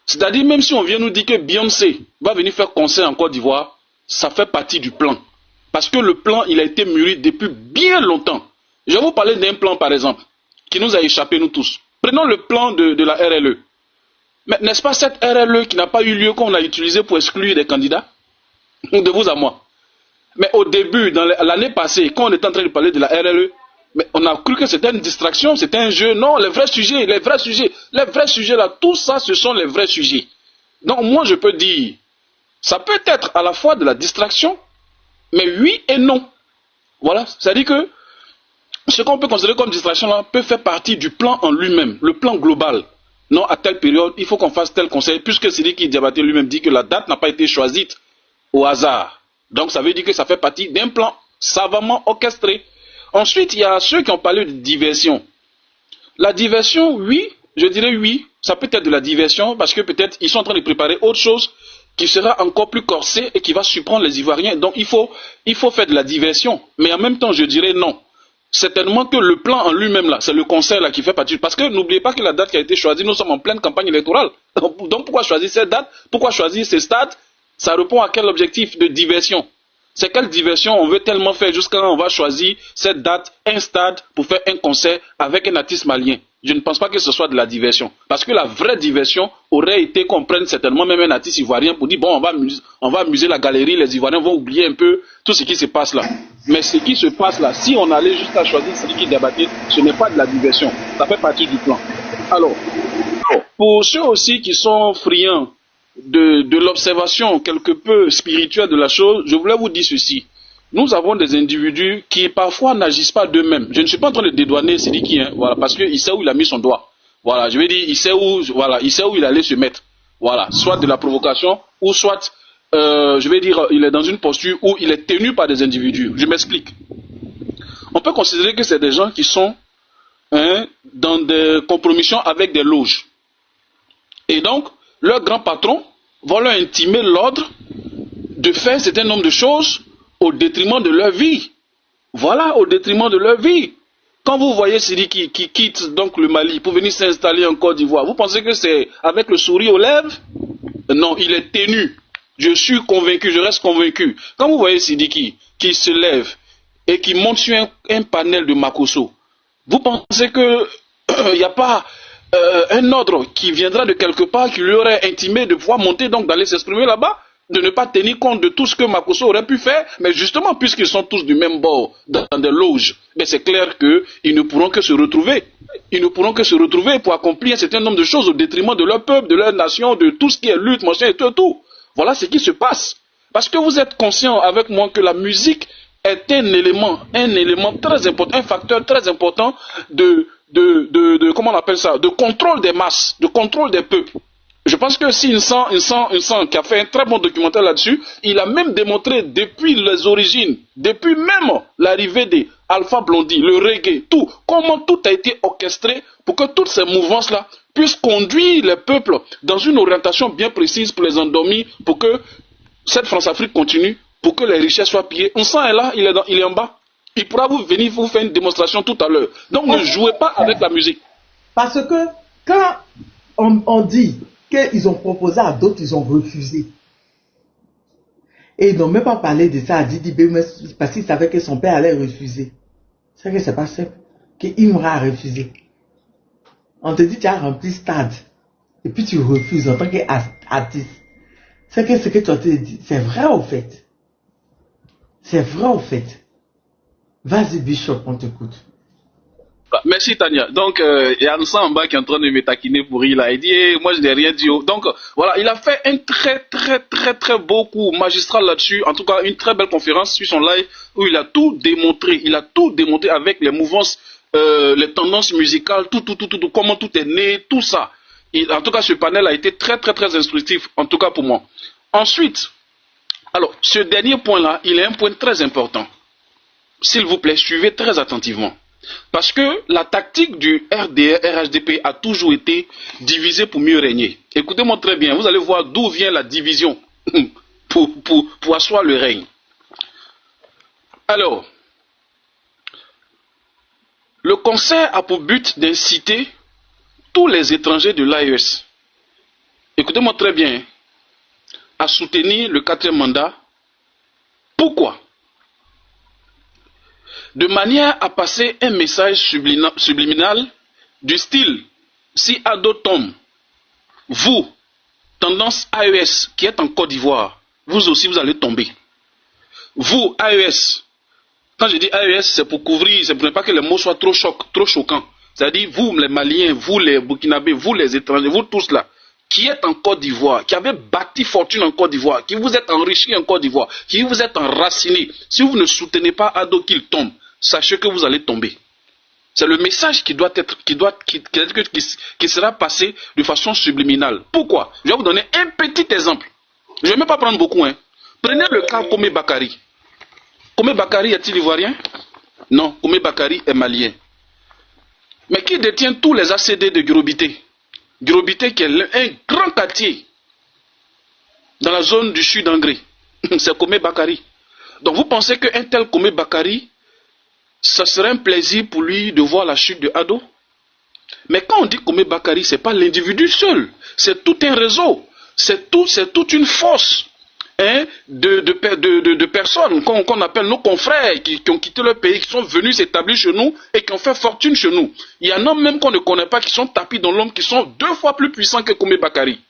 C'est-à-dire, même si on vient nous dire que Beyoncé va venir faire concert en Côte d'Ivoire, ça fait partie du plan. Parce que le plan, il a été mûri depuis bien longtemps. Je vais vous parler d'un plan, par exemple, qui nous a échappé, nous tous. Prenons le plan de la RLE. Mais n'est-ce pas cette RLE qui n'a pas eu lieu qu'on a utilisé pour exclure des candidats? De vous à moi. Mais au début, l'année passée, quand on était en train de parler de la RLE, mais on a cru que c'était une distraction, c'était un jeu. Non, les vrais sujets là, tout ça, ce sont les vrais sujets. Donc moi, je peux dire, ça peut être à la fois de la distraction, mais oui et non. Voilà, c'est-à-dire que ce qu'on peut considérer comme distraction là peut faire partie du plan en lui-même, le plan global. Non, à telle période, il faut qu'on fasse tel conseil, puisque c'est lui qui Diabaté lui-même dit que la date n'a pas été choisie au hasard. Donc ça veut dire que ça fait partie d'un plan savamment orchestré. Ensuite, il y a ceux qui ont parlé de diversion. La diversion, oui, je dirais oui, ça peut être de la diversion, parce que peut-être ils sont en train de préparer autre chose qui sera encore plus corsé et qui va surprendre les Ivoiriens. Donc il faut faire de la diversion. Mais en même temps, je dirais non. Certainement que le plan en lui-même, là, c'est le conseil là, qui fait partie. Parce que n'oubliez pas que la date qui a été choisie, nous sommes en pleine campagne électorale. Donc pourquoi choisir cette date? Pourquoi choisir ces stades? Ça répond à quel objectif de diversion? C'est quelle diversion on veut tellement faire jusqu'à là on va choisir cette date, un stade pour faire un concert avec un artiste malien? Je ne pense pas que ce soit de la diversion. Parce que la vraie diversion aurait été qu'on prenne certainement même un artiste ivoirien pour dire bon, on va amuser la galerie, les Ivoiriens vont oublier un peu tout ce qui se passe là. Mais ce qui se passe là, si on allait juste à choisir celui qui débattait, ce n'est pas de la diversion. Ça fait partie du plan. Alors, pour ceux aussi qui sont friands de l'observation quelque peu spirituelle de la chose, je voulais vous dire ceci. Nous avons des individus qui parfois n'agissent pas d'eux-mêmes. Je ne suis pas en train de dédouaner Sidiki, hein, voilà, parce qu'il sait où il a mis son doigt. Voilà, je veux dire, il sait où il allait se mettre. Voilà, soit de la provocation, ou soit, je vais dire, il est dans une posture où il est tenu par des individus. Je m'explique. On peut considérer que c'est des gens qui sont dans des compromissions avec des loges. Et donc, leur grand patron va leur intimer l'ordre de faire un certain nombre de choses au détriment de leur vie. Voilà, au détriment de leur vie. Quand vous voyez Sidiki qui quitte donc le Mali pour venir s'installer en Côte d'Ivoire, vous pensez que c'est avec le sourire aux lèvres? Non, il est tenu. Je suis convaincu, je reste convaincu. Quand vous voyez Sidiki qui se lève et qui monte sur un panel de Makosso, vous pensez que il n'y a pas un ordre qui viendra de quelque part qui lui aurait intimé de pouvoir monter, donc d'aller s'exprimer là-bas, de ne pas tenir compte de tout ce que Makosso aurait pu faire, mais justement puisqu'ils sont tous du même bord dans des loges, mais c'est clair qu'ils ne pourront que se retrouver. Ils ne pourront que se retrouver pour accomplir un certain nombre de choses au détriment de leur peuple, de leur nation, de tout ce qui est lutte, machin et tout. Voilà ce qui se passe. Parce que vous êtes conscient avec moi que la musique est un élément très important, un facteur très important comment on appelle ça, de contrôle des masses, de contrôle des peuples. Je pense que si Insan qui a fait un très bon documentaire là-dessus, il a même démontré depuis les origines, depuis même l'arrivée des Alpha Blondy, le reggae, tout, comment tout a été orchestré pour que toutes ces mouvances-là puisse conduire les peuples dans une orientation bien précise pour les endormir, pour que cette France-Afrique continue, pour que les richesses soient pillées. On sent là, il est en bas. Il pourra venir vous faire une démonstration tout à l'heure. Donc ne jouez pas avec la musique. Parce que quand on dit qu'ils ont proposé à d'autres, ils ont refusé. Et ils n'ont même pas parlé de ça à Didi Bémès parce qu'ils savaient que son père allait refuser. C'est que c'est pas simple. Qu'Imra a refusé. On te dit tu as rempli stade. Et puis tu refuses en tant qu'artiste. C'est que ce que tu as dit, c'est vrai au fait. C'est vrai au fait. Vas-y Bishop, on t'écoute. Merci Tania. Donc, il y a Ansa en bas qui est en train de me taquiner pour il a dit, moi je n'ai rien dit. Donc, voilà, il a fait un très beau coup magistral là-dessus. En tout cas, une très belle conférence sur son live où il a tout démontré. Il a tout démontré avec les mouvances, les tendances musicales, tout, comment tout est né, tout ça. En tout cas, ce panel a été très instructif, en tout cas pour moi. Ensuite, alors, ce dernier point-là, il est un point très important. S'il vous plaît, suivez très attentivement. Parce que la tactique du RHDP a toujours été diviser pour mieux régner. Écoutez-moi très bien, vous allez voir d'où vient la division pour asseoir le règne. Alors, le concert a pour but d'inciter tous les étrangers de l'AES, écoutez-moi très bien, à soutenir le 4e mandat. Pourquoi? De manière à passer un message subliminal du style, si Ado tombe, vous, tendance AES qui êtes en Côte d'Ivoire, vous aussi vous allez tomber. Vous, AES, quand je dis AES, c'est pour couvrir, c'est pour ne pas que les mots soient trop choquants. C'est-à-dire vous les Maliens, vous les Burkinabés, vous les étrangers, vous tous là, qui êtes en Côte d'Ivoire, qui avez bâti fortune en Côte d'Ivoire, qui vous êtes enrichis en Côte d'Ivoire, qui vous êtes enracinés. Si vous ne soutenez pas Ado qu'il tombe, sachez que vous allez tomber. C'est le message qui sera passé de façon subliminale. Pourquoi? Je vais vous donner un petit exemple. Je ne vais même pas prendre beaucoup. Prenez le cas Komé Bakari. Komé Bakari est-il ivoirien? Non, Komé Bakari est malien. Mais qui détient tous les ACD de Girobité? Girobité qui est un grand quartier dans la zone du sud d'Angré. C'est Komé Bakari. Donc vous pensez qu'un tel Komé Bakari, ça serait un plaisir pour lui de voir la chute de Ado? Mais quand on dit Komé Bakari, ce n'est pas l'individu seul. C'est tout un réseau. C'est toute une force de personnes qu'on appelle nos confrères qui ont quitté leur pays, qui sont venus s'établir chez nous et qui ont fait fortune chez nous. Il y en a même qu'on ne connaît pas qui sont tapis dans l'homme, qui sont 2 fois plus puissants que Komé Bakari,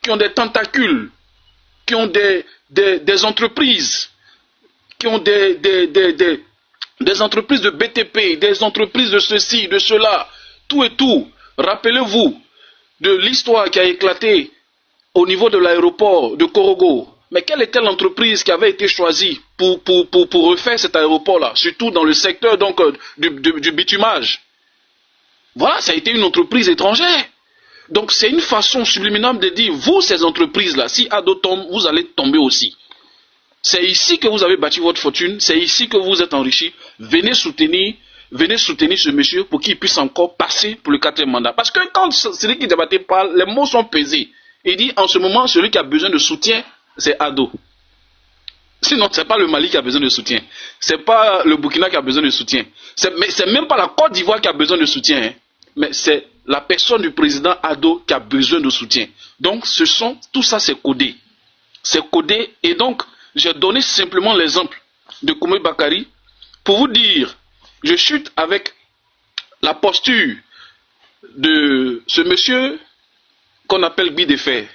qui ont des tentacules, qui ont des entreprises, qui ont des entreprises de BTP, des entreprises de ceci, de cela, tout et tout. Rappelez-vous de l'histoire qui a éclaté au niveau de l'aéroport de Korogo. Mais quelle était l'entreprise qui avait été choisie pour refaire cet aéroport-là, surtout dans le secteur donc, du bitumage? Voilà, ça a été une entreprise étrangère. Donc c'est une façon subliminale de dire, vous ces entreprises-là, si Ado tombe, vous allez tomber aussi. C'est ici que vous avez bâti votre fortune, c'est ici que vous êtes enrichis. Venez soutenir ce monsieur pour qu'il puisse encore passer pour le 4e mandat. Parce que quand celui qui débattait parle, les mots sont pesés. Il dit en ce moment, celui qui a besoin de soutien, c'est Ado. Sinon, ce n'est pas le Mali qui a besoin de soutien. Ce n'est pas le Burkina qui a besoin de soutien. Mais ce n'est même pas la Côte d'Ivoire qui a besoin de soutien. Hein. Mais c'est la personne du président Ado qui a besoin de soutien. Donc, tout ça, c'est codé. C'est codé. Et donc, j'ai donné simplement l'exemple de Komé Bakari pour vous dire, je chute avec la posture de ce monsieur qu'on appelle Guy de Fer.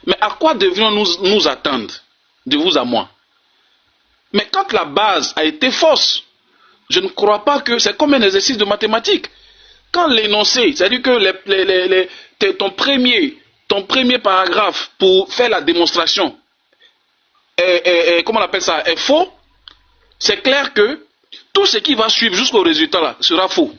Mais à quoi devrions-nous nous attendre, de vous à moi? Mais quand la base a été fausse, je ne crois pas que c'est comme un exercice de mathématiques. Quand l'énoncé, c'est-à-dire que ton premier paragraphe pour faire la démonstration comment on appelle ça, est faux, c'est clair que tout ce qui va suivre jusqu'au résultat là sera faux.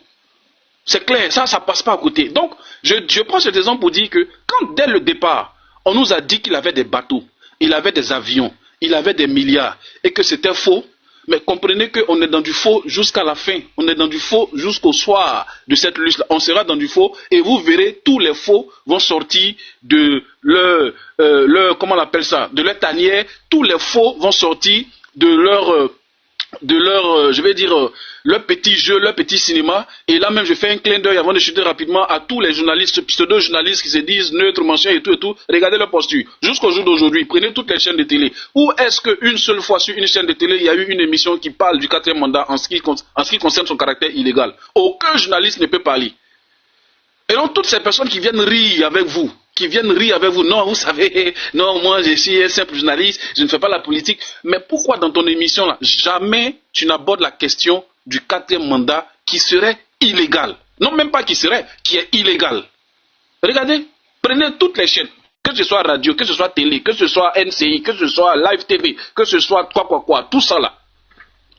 C'est clair, ça ne passe pas à côté. Donc, je prends cet exemple pour dire que quand dès le départ, on nous a dit qu'il avait des bateaux, il avait des avions, il avait des milliards, et que c'était faux, Mais comprenez qu'on est dans du faux jusqu'à la fin. On est dans du faux jusqu'au soir de cette lutte-là. On sera dans du faux et vous verrez tous les faux vont sortir de comment on appelle ça, de leur tanière. Tous les faux vont sortir de leur je vais dire, leur petit jeu, leur petit cinéma. Et là même, je fais un clin d'œil avant de chuter rapidement à tous les journalistes, pseudo-journalistes qui se disent neutres, machin et tout. Regardez leur posture. Jusqu'au jour d'aujourd'hui, prenez toutes les chaînes de télé. Où est-ce qu'une seule fois sur une chaîne de télé, il y a eu une émission qui parle du 4e mandat en ce qui concerne son caractère illégal? Aucun journaliste ne peut parler. Et donc, toutes ces personnes qui viennent rire avec vous, non, vous savez, non, moi, je suis un simple journaliste, je ne fais pas la politique. Mais pourquoi dans ton émission, là, jamais tu n'abordes la question du 4e mandat qui serait illégal? Non, même pas qui est illégal. Regardez, prenez toutes les chaînes, que ce soit radio, que ce soit télé, que ce soit NCI, que ce soit Live TV, que ce soit quoi, tout ça là.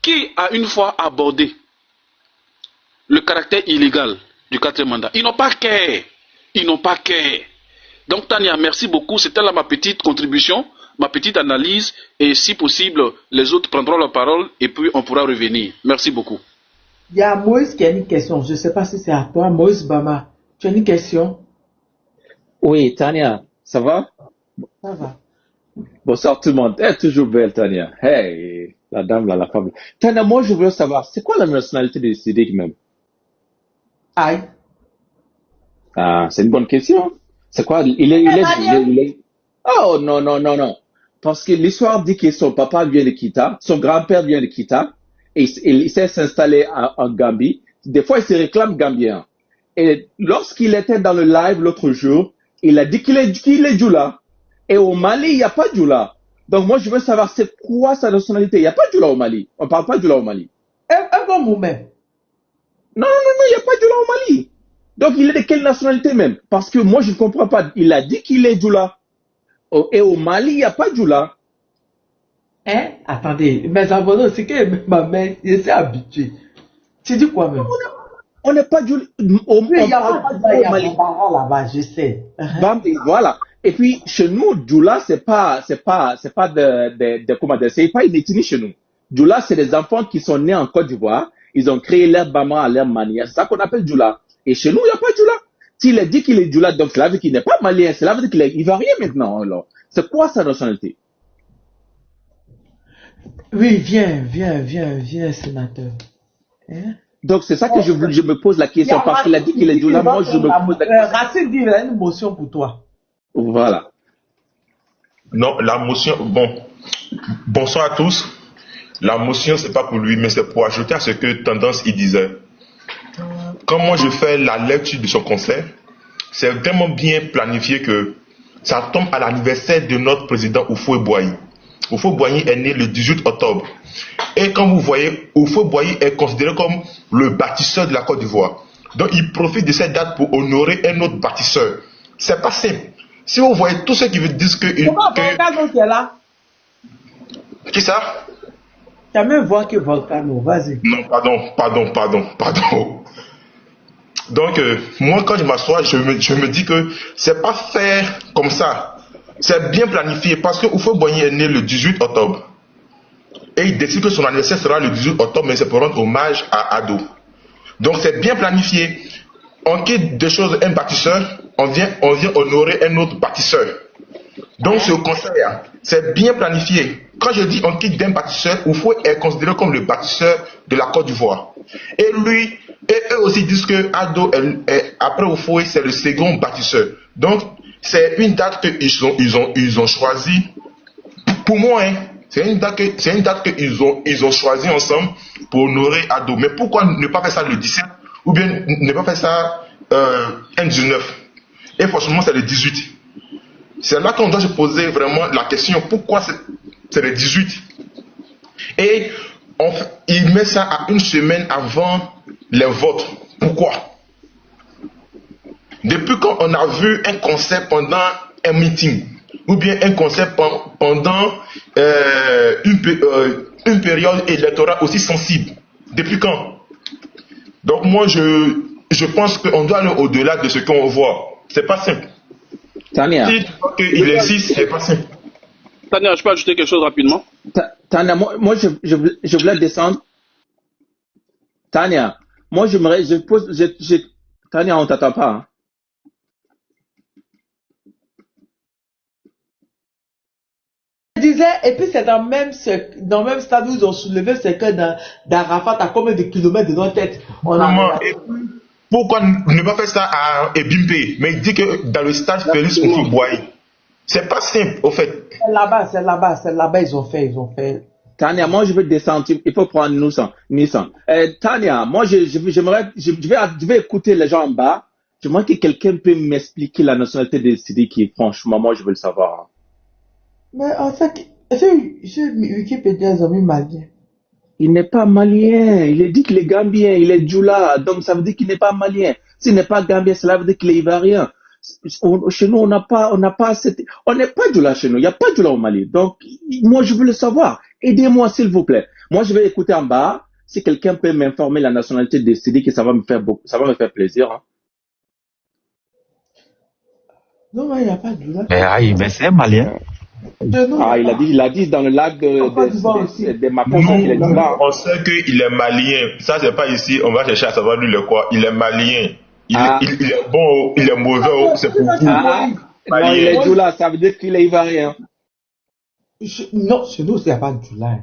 Qui a une fois abordé le caractère illégal du 4e mandat? Ils n'ont pas qu'à. Donc Tania, merci beaucoup. C'était là ma petite contribution, ma petite analyse. Et si possible, les autres prendront la parole et puis on pourra revenir. Merci beaucoup. Il y a Moïse qui a une question. Je ne sais pas si c'est à toi. Moïse Bama, tu as une question? Oui, Tania, ça va? Ça va. Bonsoir tout le monde. Elle est toujours belle, Tania. Hey, la dame là, la femme. Tania, moi je veux savoir, c'est quoi la nationalité de Siddiq même? Aïe. Ah, c'est une bonne question. C'est quoi? Il est... Oh, non. Parce que l'histoire dit que son papa vient de Kita, son grand-père vient de Kita, et il s'est installé en Gambie. Des fois, il se réclame gambien. Et lorsqu'il était dans le live l'autre jour, il a dit qu'il est Djoula. Et au Mali, il n'y a pas de Djoula. Donc moi, je veux savoir, c'est quoi sa nationalité? Il n'y a pas de Djoula au Mali. On ne parle pas de Djoula au Mali. Un bon moment. Non, il n'y a pas de Djoula au Mali. Donc, il est de quelle nationalité même? Parce que moi, je ne comprends pas. Il a dit qu'il est Djoula. Et au Mali, il n'y a pas de Djoula. Hein? Attendez, mes abonnés, c'est que ma mère, je suis habitué. Tu dis quoi même? On n'est pas Djoula. Il n'y a pas de Djoula au Mali. Là-bas, je sais. Voilà. Et puis, chez nous, Djoula, c'est pas comment dire, c'est pas une ethnie chez nous. Djoula, c'est des enfants qui sont nés en Côte d'Ivoire. Ils ont créé leur maman à leur manière. C'est ça qu'on appelle Djoula. Et chez nous, il n'y a pas de Djoula. S'il a dit qu'il est Djoula, donc cela veut dire qu'il n'est pas malien, cela veut dire qu'il est ivoirien maintenant. Alors, c'est quoi sa nationalité? Oui, viens, sénateur. Hein? Donc, c'est ça que je me pose la question, parce qu'il a dit qu'il est Djoula, moi je me pose la question. Racine dit, il a une motion pour toi. Voilà. Non, la motion, bonsoir à tous. La motion, c'est pas pour lui, mais c'est pour ajouter à ce que Tendance il disait. Quand moi je fais la lecture de son concert, c'est tellement bien planifié que ça tombe à l'anniversaire de notre président Houphouët-Boigny. Houphouët-Boigny est né le 18 octobre. Et quand vous voyez, Houphouët-Boigny est considéré comme le bâtisseur de la Côte d'Ivoire. Donc il profite de cette date pour honorer un autre bâtisseur. C'est pas simple. Si vous voyez tous ceux qui vous disent que... Volcano qui est là? Qui ça? Tu as même voir que Volcano, vas-y. Non, pardon. Donc, moi, quand je m'assois, je me dis que c'est pas faire comme ça. C'est bien planifié parce que Houphouët-Boigny est né le 18 octobre. Et il décide que son anniversaire sera le 18 octobre, mais c'est pour rendre hommage à Ado. Donc, c'est bien planifié. On quitte des choses, un bâtisseur, on vient honorer un autre bâtisseur. Donc, ce concert, c'est bien planifié. Quand je dis on quitte d'un bâtisseur, Houphouët est considéré comme le bâtisseur de la Côte d'Ivoire. Et lui, et eux aussi disent que Ado, après Houphouët, c'est le second bâtisseur. Donc, c'est une date qu'ils ont choisi. Pour moi, c'est une date qu'ils ont choisi ensemble pour honorer Ado. Mais pourquoi ne pas faire ça le 17 ou bien ne pas faire ça un 19? Et forcément, c'est le 18. C'est là qu'on doit se poser vraiment la question, pourquoi c'est le 18? Et il met ça à une semaine avant les votes. Pourquoi? Depuis quand on a vu un concert pendant un meeting, ou bien un concert pendant une période électorale aussi sensible? Depuis quand? Donc moi, je pense qu'on doit aller au-delà de ce qu'on voit. C'est pas simple. Tania. Si tu vois qu'il insiste, c'est pas simple. Tania, je peux ajouter quelque chose rapidement? Tania, je voulais descendre. Tania, moi, Tania, on t'attend pas. Hein. Je disais, et puis c'est dans le même stade où ils ont soulevé ce que d'Arafat à combien de kilomètres de notre tête. Pourquoi ne pas faire ça à Ebimpe? Mais il dit que dans le stade Félix Houphouët-Boigny. C'est pas simple, au fait. C'est là-bas, ils ont fait. Tania, moi, je veux descendre. Il faut prendre Nissan. Tania, moi, je vais écouter les gens en bas. J'aimerais que quelqu'un peut m'expliquer la nationalité de Sidiki. Franchement, moi, je veux le savoir. Mais en fait, Wikipédia, ils ont mis malien. Il n'est pas malien. Il est dit qu'il est gambien. Il est djoula. Donc, ça veut dire qu'il n'est pas malien. S'il n'est pas gambien, cela veut dire qu'il est ivoirien. Chez nous, on n'est pas djoula chez nous. Il n'y a pas djoula au Mali. Donc, moi, je veux le savoir. Aidez-moi, s'il vous plaît. Moi, je vais écouter en bas. Si quelqu'un peut m'informer la nationalité de Sidiki, ça va me faire plaisir. Hein. Non, mais il n'y a pas de djoula. Mais c'est malien. Il a dit dans le lac de Macon qu'il est djoula. On sait qu'il est malien. Ça, c'est pas ici. On va chercher à savoir lui le quoi. Il est malien. Il est bon, il est mauvais, c'est pour vous. Non, il est djoula, ça veut dire qu'il est ivoirien. Non, chez nous, il n'y a pas de djoula.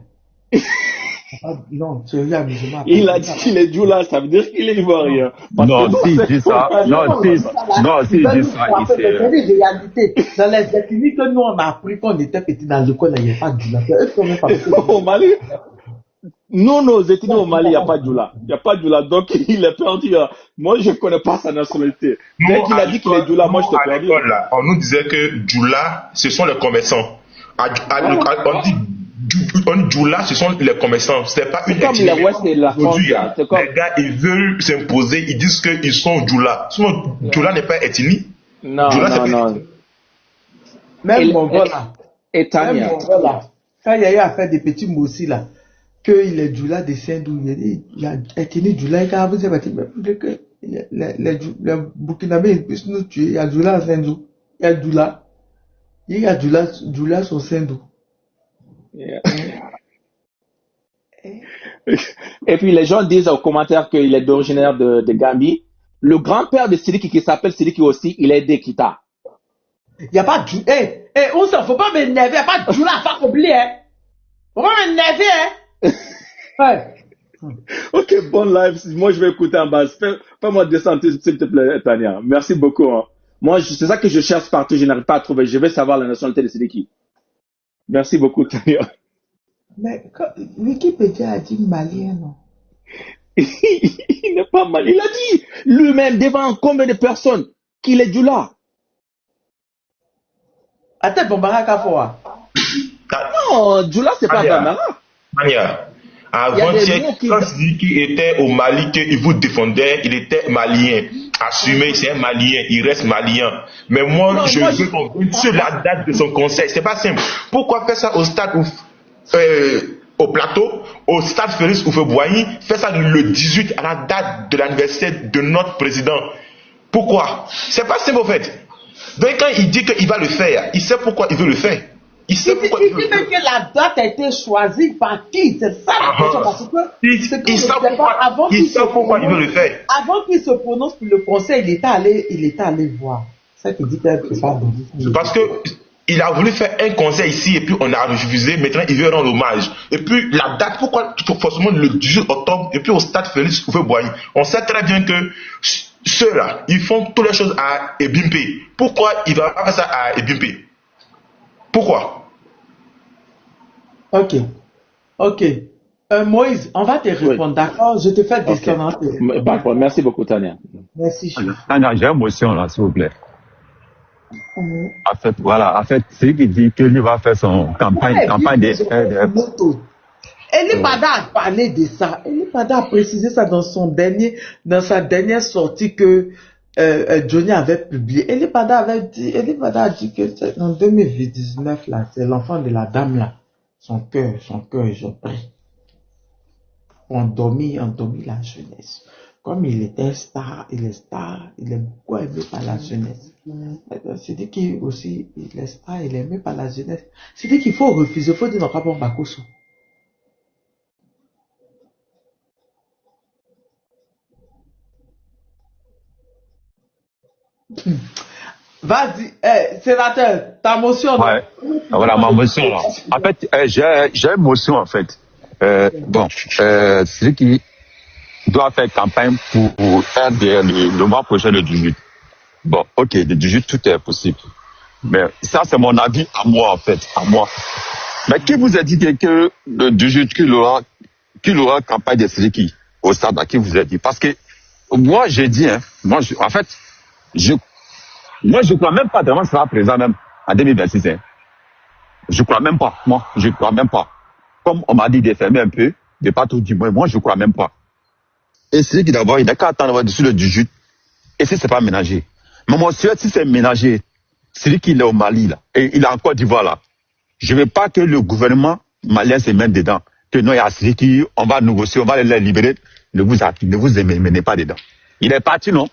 Non, c'est un musulman. Il a dit qu'il est djoula, ça veut dire qu'il est ivoirien. Non, si il dit ça, il dit ça, c'est une réalité. Dans les ethnies que nous, on a appris quand on était petit dans l'école, il n'y a pas de djoula. Au Mali, nous, nos ethnies au Mali, il n'y a pas de djoula. Il n'y a pas de djoula, donc il est perdu. Moi, je ne connais pas sa nationalité. Dès qu'il a dit qu'il est djoula, moi, je te perdu. On nous disait que djoula, ce sont les commerçants. On dit djoula, ce sont les commerçants. C'est pas une ethnie. Comme l'Ouest et la France. Les gars, ils veulent s'imposer, ils disent qu'ils sont djoula. Sinon, djoula n'est pas ethnie. Non. Même Mongol là. Et Tania. Quand il y a eu à faire des petits mots aussi là, qu'il est djoula de Sindou, il a ethnie djoula, quand vous avez dit que les Burkinabés puissent nous tuer, il y a djoula à Sindou, il y a djoula sur Sindou. Et puis les gens disent aux commentaires qu'il est originaire de Gambie. Le grand-père de Sidiki qui s'appelle Sidiki aussi, il est d'Ekita. Il n'y a pas de djoula. On s'en faut pas m'énerver, il n'y a pas de djoula, pas oublier. Faut pas m'énerver, Ouais. Ok, bon live. Moi, je vais écouter en base. Fais-moi descendre, s'il te plaît, Tania. Merci beaucoup. Hein. Moi, c'est ça que je cherche partout. Je n'arrive pas à trouver. Je vais savoir la nationalité de Sidiki. Merci beaucoup, Tania. Mais Wikipédia a dit malien, non? Il n'est pas malien. Il a dit lui-même devant combien de personnes qu'il est djoula. Attends, Bombaraka Foa. Non, djoula, c'est pas Bambara. Mania. Avant-hier, quand Sidiki était au Mali, qu'il vous défendait, il était malien. Assumé, c'est un malien, il reste malien. Mais moi, je veux qu'on vienne sur la date de son conseil. C'est pas simple. Pourquoi faire ça au stade au plateau, au stade Félix Houphouët-Boigny, faire ça le 18 à la date de l'anniversaire de notre président? Pourquoi? C'est pas simple, au fait. Donc, quand il dit qu'il va le faire, il sait pourquoi il veut le faire. Il sait pourquoi il veut le faire. Que la date a été choisie par qui? C'est ça la question. Parce que il sait pourquoi il veut le faire. Avant qu'il se prononce pour le conseil, il était allé voir. C'est ça qui dit que c'est pas bon. Parce que il a voulu faire un conseil ici et puis on a refusé. Maintenant, il veut rendre hommage. Et puis, la date, pourquoi forcément le 18 octobre et puis au stade Félix Houphouët-Boigny? On sait très bien que ceux-là, ils font toutes les choses à Ebimpe. Pourquoi il va pas faire ça à Ebimpe? Pourquoi? Ok. Moïse, on va te répondre, d'accord? Je te fais descendre. Merci beaucoup, Tania. Merci. Tania, j'ai une motion là, s'il vous plaît. En fait, c'est lui qui dit qu'il va faire son campagne de Eli Pada a parlé de ça. Eli Pada a précisé ça dans sa dernière sortie que Johnny avait publié. Eli Pada a dit que en 2019 là, c'est l'enfant de la dame là. Son cœur, je prie. On dormit la jeunesse. Comme il était star, il est beaucoup aimé par la jeunesse. C'est dit qu'il aussi, il est star, il est aimé par la jeunesse. C'est dit qu'il faut refuser, il faut dire non, pas bon Bakoso. Vas-y, sénateur, ta motion. Ouais. Voilà ma motion là. En fait, j'ai une motion en fait. Celui qui doit faire campagne pour faire le mois prochain le 18. Bon, ok, le 18 tout est possible. Mais ça c'est mon avis à moi en fait, à moi. Mais qui vous a dit que le 18 qu'il aura campagne de Siriki au stade, à qui vous a dit? Parce que moi j'ai dit, je crois même pas vraiment sera présent même en 2026. Hein. Je crois même pas. Moi, je crois même pas. Comme on m'a dit de fermer un peu, de pas tout dire, moi je crois même pas. Et c'est qui d'abord, il n'a qu'à attendre dessus le 18. Et si c'est pas ménagé. Mais mon souhait, si c'est ménagé, c'est lui qui est au Mali là, et il est en Côte d'Ivoire là. Je veux pas que le gouvernement malien se mette dedans. Que non, il y a celui qui, on va négocier, on va les libérer. Ne vous menez pas dedans. Il est parti, non?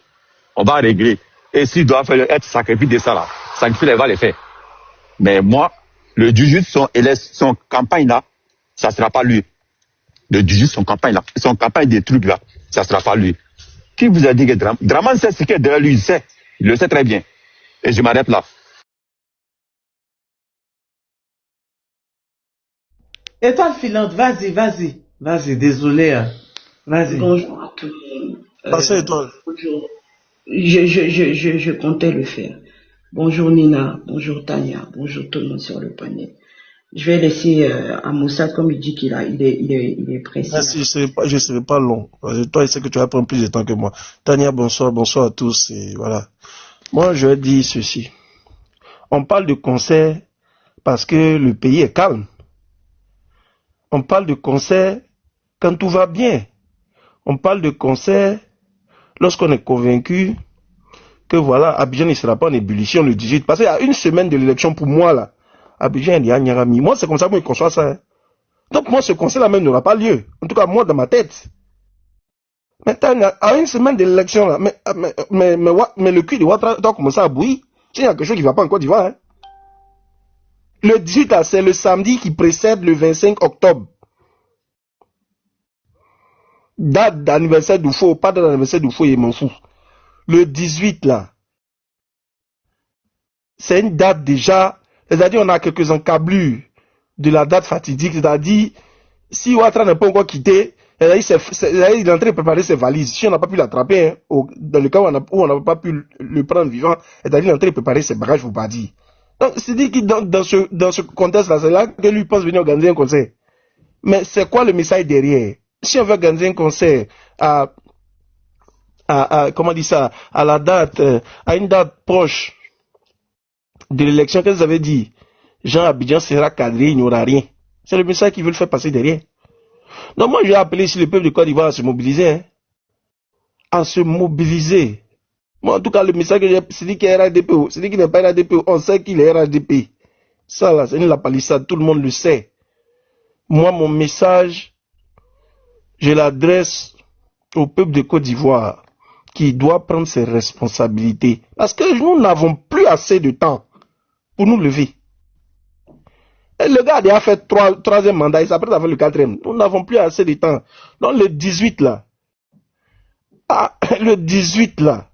On va régler. Et s'il doit être sacrifié de ça là, sacrifié, il va le faire. Mais moi, le 18, son campagne là, ça sera pas lui. Le 18, son campagne des trucs là, ça sera pas lui. Qui vous a dit que Draman sait ce qu'il y a derrière lui, il sait. Il le sait très bien. Et je m'arrête là. Étoile filante, vas-y, désolé. Hein. Vas-y. Bonjour à tout le monde. Passez, Étoile. Bonjour. Je comptais le faire. Bonjour Nina, bonjour Tania, bonjour tout le monde sur le panel. Je vais laisser à Moussa, comme il dit qu'il est pressé. Merci, je ne serai pas long. Toi, je sais que tu vas prendre plus de temps que moi. Tania, bonsoir à tous. Et voilà. Moi, je dis ceci. On parle de concert parce que le pays est calme. On parle de concert quand tout va bien. On parle de concert lorsqu'on est convaincu que voilà, Abidjan ne sera pas en ébullition le 18. Parce qu'il y a une semaine de l'élection pour moi là. Abidjan, il y a Nyarami. Moi, c'est comme ça que je conçois ça. Hein. Donc, moi, ce conseil-là même n'aura pas lieu. En tout cas, moi, dans ma tête. Maintenant, à une semaine de l'élection, là, mais le cul de Ouattara doit commencer à bouillir. Il y a quelque chose qui ne va pas en Côte d'Ivoire. Hein. Le 18, là, c'est le samedi qui précède le 25 octobre. Date d'anniversaire d'Oufo, pas date d'anniversaire d'Oufo, il m'en fout. Le 18, là, c'est une date déjà, c'est-à-dire on a quelques encablures de la date fatidique, c'est-à-dire, si Ouattara n'a pas encore quitté, il est en train de préparer ses valises. Si on n'a pas pu l'attraper, hein, dans le cas où on n'a pas pu le prendre vivant, c'est-à-dire il est en train de préparer ses bagages pour partir. Donc, c'est dit que dans ce contexte-là, c'est là que lui pense venir organiser un concert. Mais c'est quoi le message derrière? Si on veut organiser un concert comment on dit ça, à la date, à une date proche de l'élection, qu'est-ce que vous avez dit? Jean Abidjan sera cadré, il n'y aura rien. C'est le message qu'ils veulent faire passer derrière. Donc moi, je vais appeler ici le peuple de Côte d'Ivoire à se mobiliser. Hein. À se mobiliser. Moi, en tout cas, le message que j'ai, c'est dit qu'il est RADPO. C'est dit qu'il n'est pas RADPO. On sait qu'il est RADP. Ça, là, c'est une la palissade. Tout le monde le sait. Moi, mon message, je l'adresse au peuple de Côte d'Ivoire qui doit prendre ses responsabilités. Parce que nous n'avons plus assez de temps pour nous lever. Et le gars a déjà fait troisième mandat, il s'apprête à faire le quatrième. Nous n'avons plus assez de temps. Donc le 18 là, le 18 là,